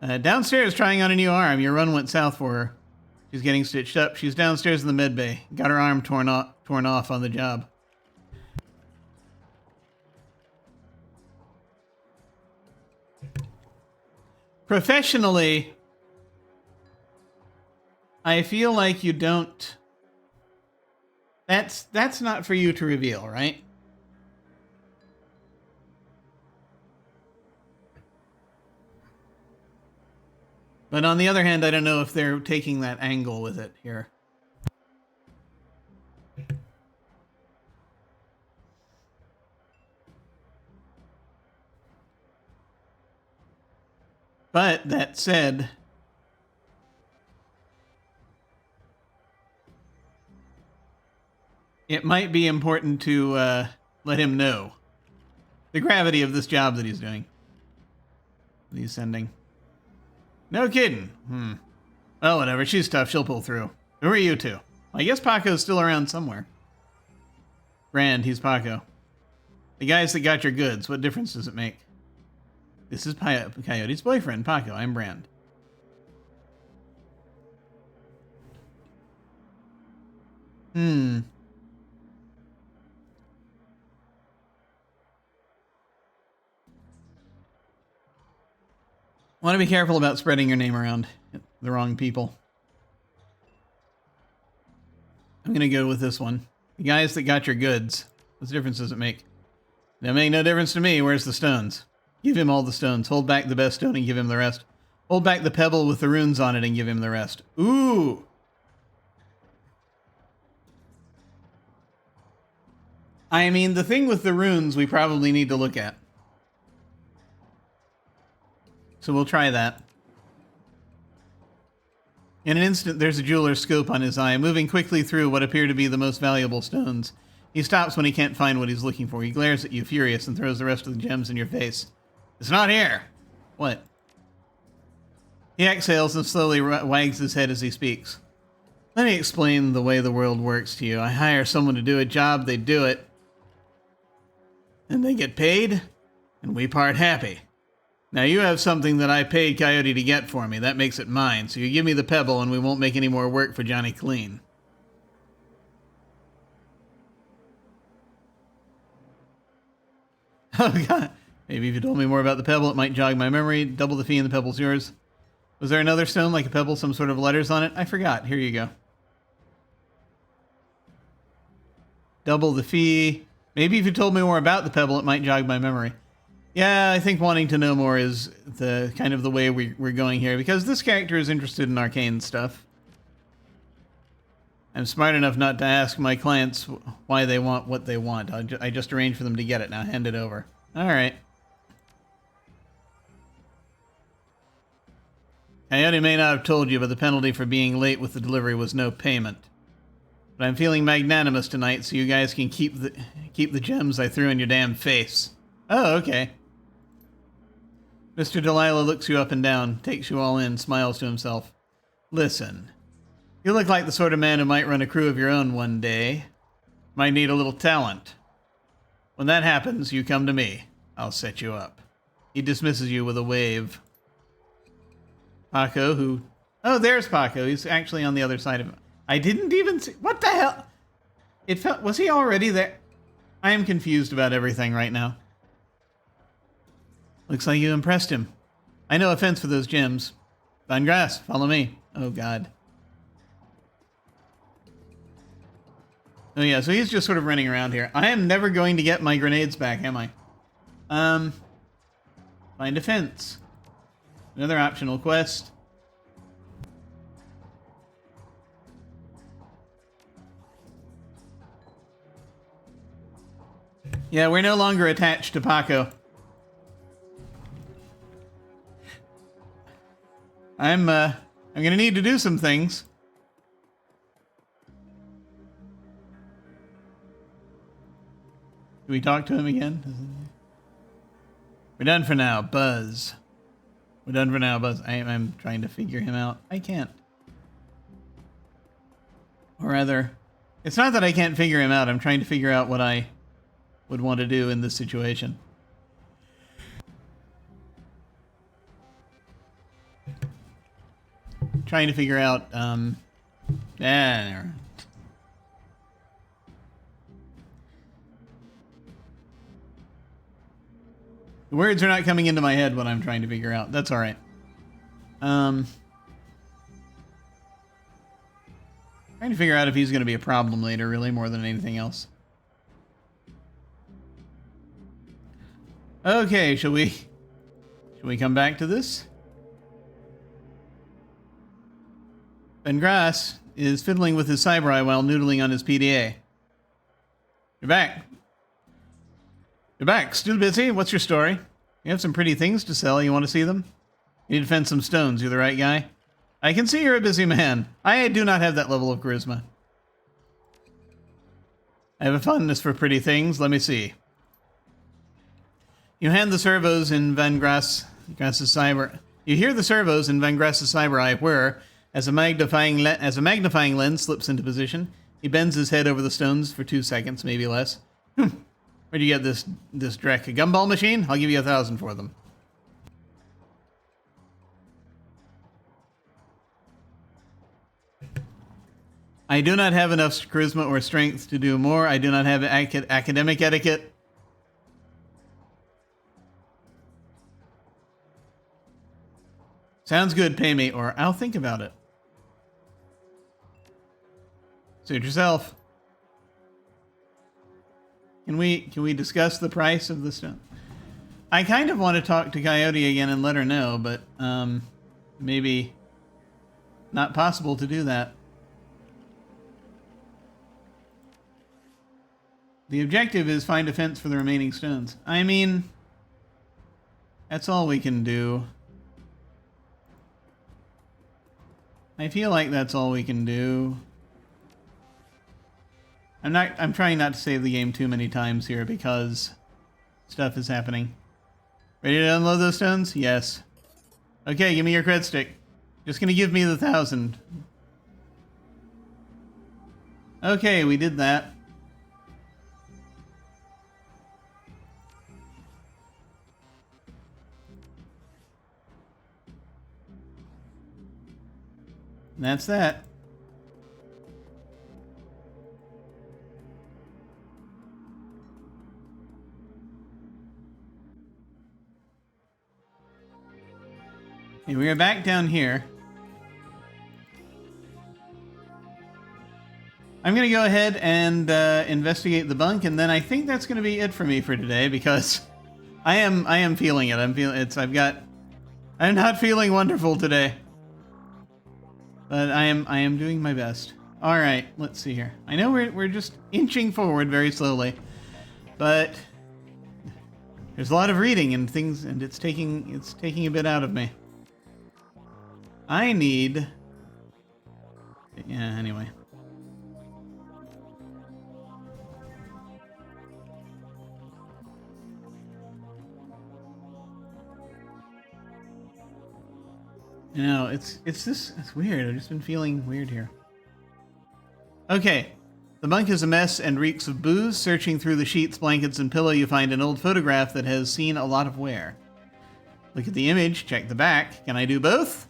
Downstairs trying on a new arm. Your run went south for her. She's getting stitched up. She's downstairs in the med bay. Got her arm torn off on the job. Professionally, I feel like you don't... That's not for you to reveal, right? But on the other hand, I don't know if they're taking that angle with it here. But that said, it might be important to let him know the gravity of this job that he's doing. That he's sending. No kidding. Well, whatever. She's tough. She'll pull through. Who are you two? I guess Paco's still around somewhere. Brand, he's Paco. The guys that got your goods. What difference does it make? This is Coyote's boyfriend, Paco. I'm Brand. Want to be careful about spreading your name around the wrong people. I'm going to go with this one. The guys that got your goods. What difference does it make? That make no difference to me. Where's the stones? Give him all the stones. Hold back the best stone and give him the rest. Hold back the pebble with the runes on it and give him the rest. Ooh! I mean, the thing with the runes we probably need to look at. So we'll try that. In an instant, there's a jeweler's scope on his eye, moving quickly through what appear to be the most valuable stones. He stops when he can't find what he's looking for. He glares at you, furious, and throws the rest of the gems in your face. It's not here! What? He exhales and slowly wags his head as he speaks. Let me explain the way the world works to you. I hire someone to do a job, they do it, and they get paid, and we part happy. Now you have something that I paid Coyote to get for me. That makes it mine. So you give me the pebble and we won't make any more work for Johnny Clean. Oh, God. Maybe if you told me more about the pebble, it might jog my memory. Double the fee and the pebble's yours. Was there another stone like a pebble, some sort of letters on it? I forgot. Here you go. Double the fee. Maybe if you told me more about the pebble, it might jog my memory. Yeah, I think wanting to know more is the kind of the way we're going here, because this character is interested in arcane stuff. I'm smart enough not to ask my clients why they want what they want. I just arrange for them to get it. Now hand it over. All right. Coyote may not have told you, but the penalty for being late with the delivery was no payment. But I'm feeling magnanimous tonight, so you guys can keep the gems I threw in your damn face. Oh, okay. Mr. Delilah looks you up and down, takes you all in, smiles to himself. Listen, you look like the sort of man who might run a crew of your own one day. Might need a little talent. When that happens, you come to me. I'll set you up. He dismisses you with a wave. Paco, who... Oh, there's Paco. He's actually on the other side of him. I didn't even see... What the hell? It felt... Was he already there? I am confused about everything right now. Looks like you impressed him. I no offense for those gems. Van Grass, follow me. Oh, God. Oh, yeah, so he's just sort of running around here. I am never going to get my grenades back, am I? Find defense. Another optional quest. Yeah, we're no longer attached to Paco. I'm gonna need to do some things. Do we talk to him again? We're done for now, Buzz. We're done for now, Buzz. I'm trying to figure him out. I can't. Or rather, it's not that I can't figure him out. I'm trying to figure out what I would want to do in this situation. Trying to figure out, the words are not coming into my head what I'm trying to figure out. That's all right. Trying to figure out if he's going to be a problem later, really, more than anything else. Okay, shall we come back to this? Ben Grass is fiddling with his cyber eye while noodling on his PDA. You're back. You're back. Still busy? What's your story? You have some pretty things to sell. You want to see them? You need to fence some stones. You're the right guy? I can see you're a busy man. I do not have that level of charisma. I have a fondness for pretty things. Let me see. You hand the servos in Van Grass's cyber... You hear the servos in Van Grass's cyber eye whir as a magnifying lens slips into position. He bends his head over the stones for 2 seconds, maybe less. Where'd you get this Drek? A gumball machine? I'll give you 1,000 for them. I do not have enough charisma or strength to do more. I do not have academic etiquette. Sounds good, pay me, or I'll think about it. Suit yourself. Can we discuss the price of the stone? I kind of want to talk to Coyote again and let her know, but maybe not possible to do that. The objective is find a fence for the remaining stones. I mean, that's all we can do. I feel like that's all we can do. I'm trying not to save the game too many times here because stuff is happening. Ready to unload those stones? Yes. Okay, give me your cred stick. Just gonna give me the 1,000. Okay, we did that. And that's that. Okay, we are back down here. I'm going to go ahead and investigate the bunk, and then I think that's going to be it for me for today because I am feeling it. I'm not feeling wonderful today. But I am doing my best. All right, let's see here. I know we're just inching forward very slowly, but there's a lot of reading and things, and it's taking a bit out of me. I need... Yeah, anyway. You know, it's weird. I've just been feeling weird here. Okay. The bunk is a mess and reeks of booze. Searching through the sheets, blankets, and pillow, you find an old photograph that has seen a lot of wear. Look at the image, check the back. Can I do both?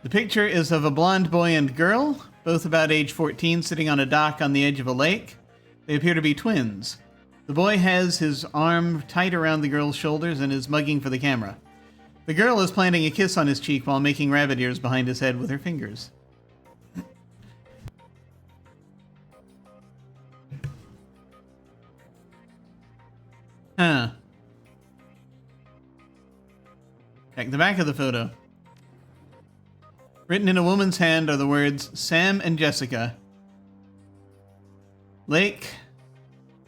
The picture is of a blonde boy and girl, both about age 14, sitting on a dock on the edge of a lake. They appear to be twins. The boy has his arm tight around the girl's shoulders and is mugging for the camera. The girl is planting a kiss on his cheek while making rabbit ears behind his head with her fingers. Huh. Check the back of the photo. Written in a woman's hand are the words, Sam and Jessica. Lake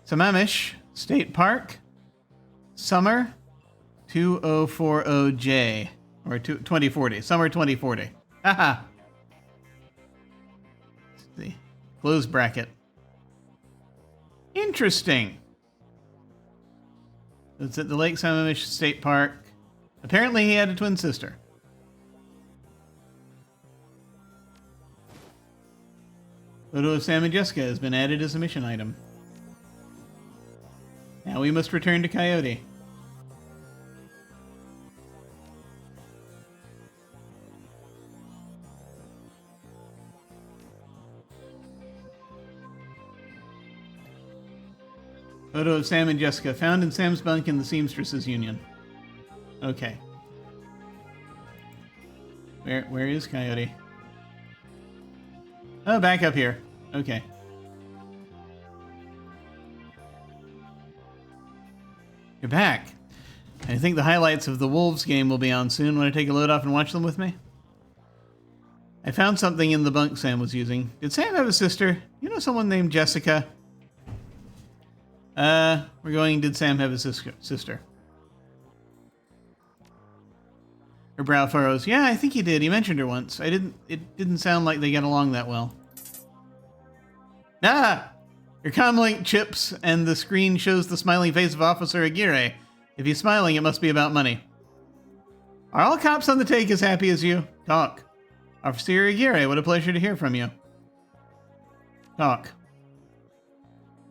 Sammamish State Park. Summer 2040J. Or 2040. Summer 2040. Haha. The close bracket. Interesting. It's at the Lake Sammamish State Park. Apparently he had a twin sister. Photo of Sam and Jessica has been added as a mission item. Now we must return to Coyote. Photo of Sam and Jessica, found in Sam's bunk in the Seamstresses Union. Okay. Where is Coyote? Oh, back up here. Okay. You're back. I think the highlights of the Wolves game will be on soon. Want to take a load off and watch them with me? I found something in the bunk Sam was using. Did Sam have a sister? You know someone named Jessica? We're going, did Sam have a sister? Her brow furrows. Yeah, I think he did. He mentioned her once. It didn't sound like they get along that well. Ah! Your comlink chips and the screen shows the smiling face of Officer Aguirre. If he's smiling, it must be about money. Are all cops on the take as happy as you? Talk. Officer Aguirre, what a pleasure to hear from you. Talk.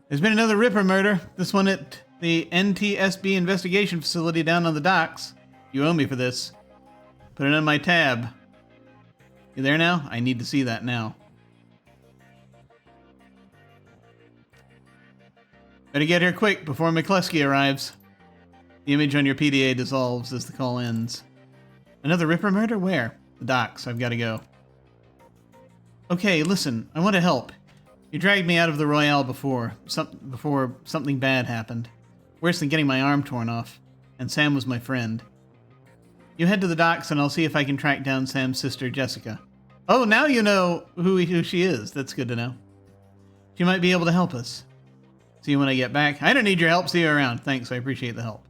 There's been another Ripper murder. This one at the NTSB investigation facility down on the docks. You owe me for this. Put it on my tab. You there now? I need to see that now. Better get here quick before McCluskey arrives. The image on your PDA dissolves as the call ends. Another Ripper murder? Where? The docks. I've got to go. Okay, listen. I want to help. You dragged me out of the Royale before something bad happened. Worse than getting my arm torn off. And Sam was my friend. You head to the docks and I'll see if I can track down Sam's sister, Jessica. Oh, now you know who she is. That's good to know. She might be able to help us. See you when I get back. I don't need your help. See you around. Thanks. I appreciate the help.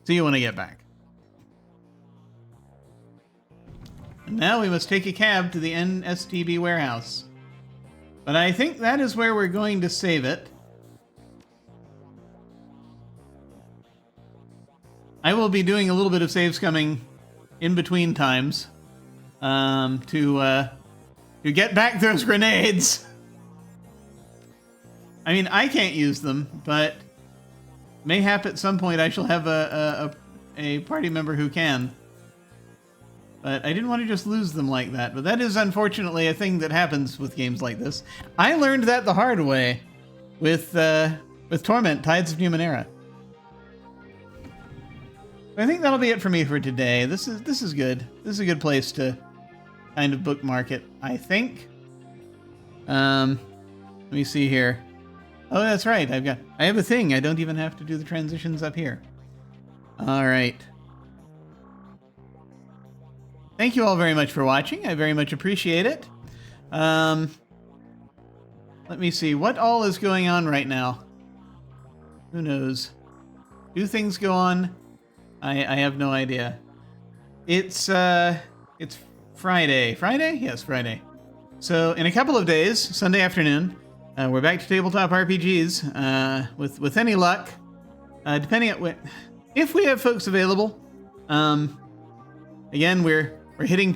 See you when I get back. And now we must take a cab to the NSTB warehouse. But I think that is where we're going to save it. I will be doing a little bit of save scumming in between times to get back those grenades. I mean, I can't use them, but mayhap at some point I shall have a party member who can. But I didn't want to just lose them like that. But that is unfortunately a thing that happens with games like this. I learned that the hard way with Torment, Tides of Numenera. I think that'll be it for me for today. This is good. This is a good place to kind of bookmark it, I think. Let me see here. Oh, that's right. I have a thing. I don't even have to do the transitions up here. All right. Thank you all very much for watching. I very much appreciate it. Let me see. What all is going on right now? Who knows? Do things go on? I have no idea. It's Friday. Friday? Yes, Friday. So in a couple of days, Sunday afternoon, we're back to tabletop RPGs. With any luck, depending on if we have folks available. Again, we're hitting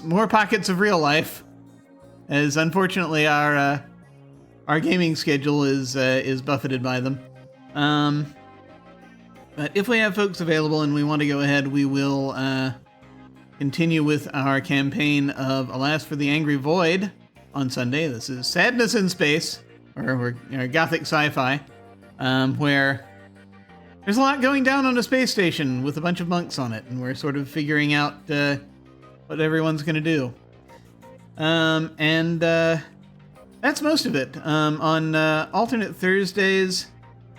more pockets of real life, as unfortunately our gaming schedule is buffeted by them. But if we have folks available and we want to go ahead, we will continue with our campaign of Alas for the Angry Void on Sunday. This is Sadness in Space, or Gothic sci-fi, where there's a lot going down on a space station with a bunch of monks on it, and we're sort of figuring out what everyone's going to do. And that's most of it. On alternate Thursdays,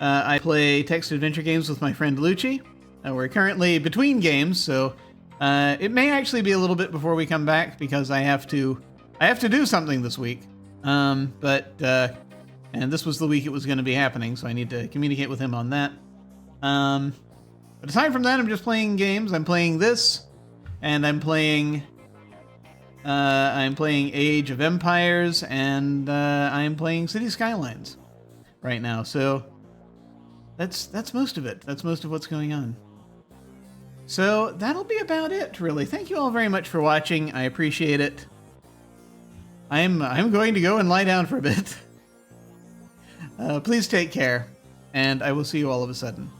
I play text adventure games with my friend Lucci. We're currently between games, so it may actually be a little bit before we come back because I have to do something this week. And this was the week it was going to be happening, so I need to communicate with him on that. But aside from that, I'm just playing games. I'm playing this, and I'm playing Age of Empires, and I'm playing City Skylines right now. So that's most of it. That's most of what's going on. So that'll be about it, really. Thank you all very much for watching. I appreciate it. I'm going to go and lie down for a bit. Please take care, and I will see you all of a sudden.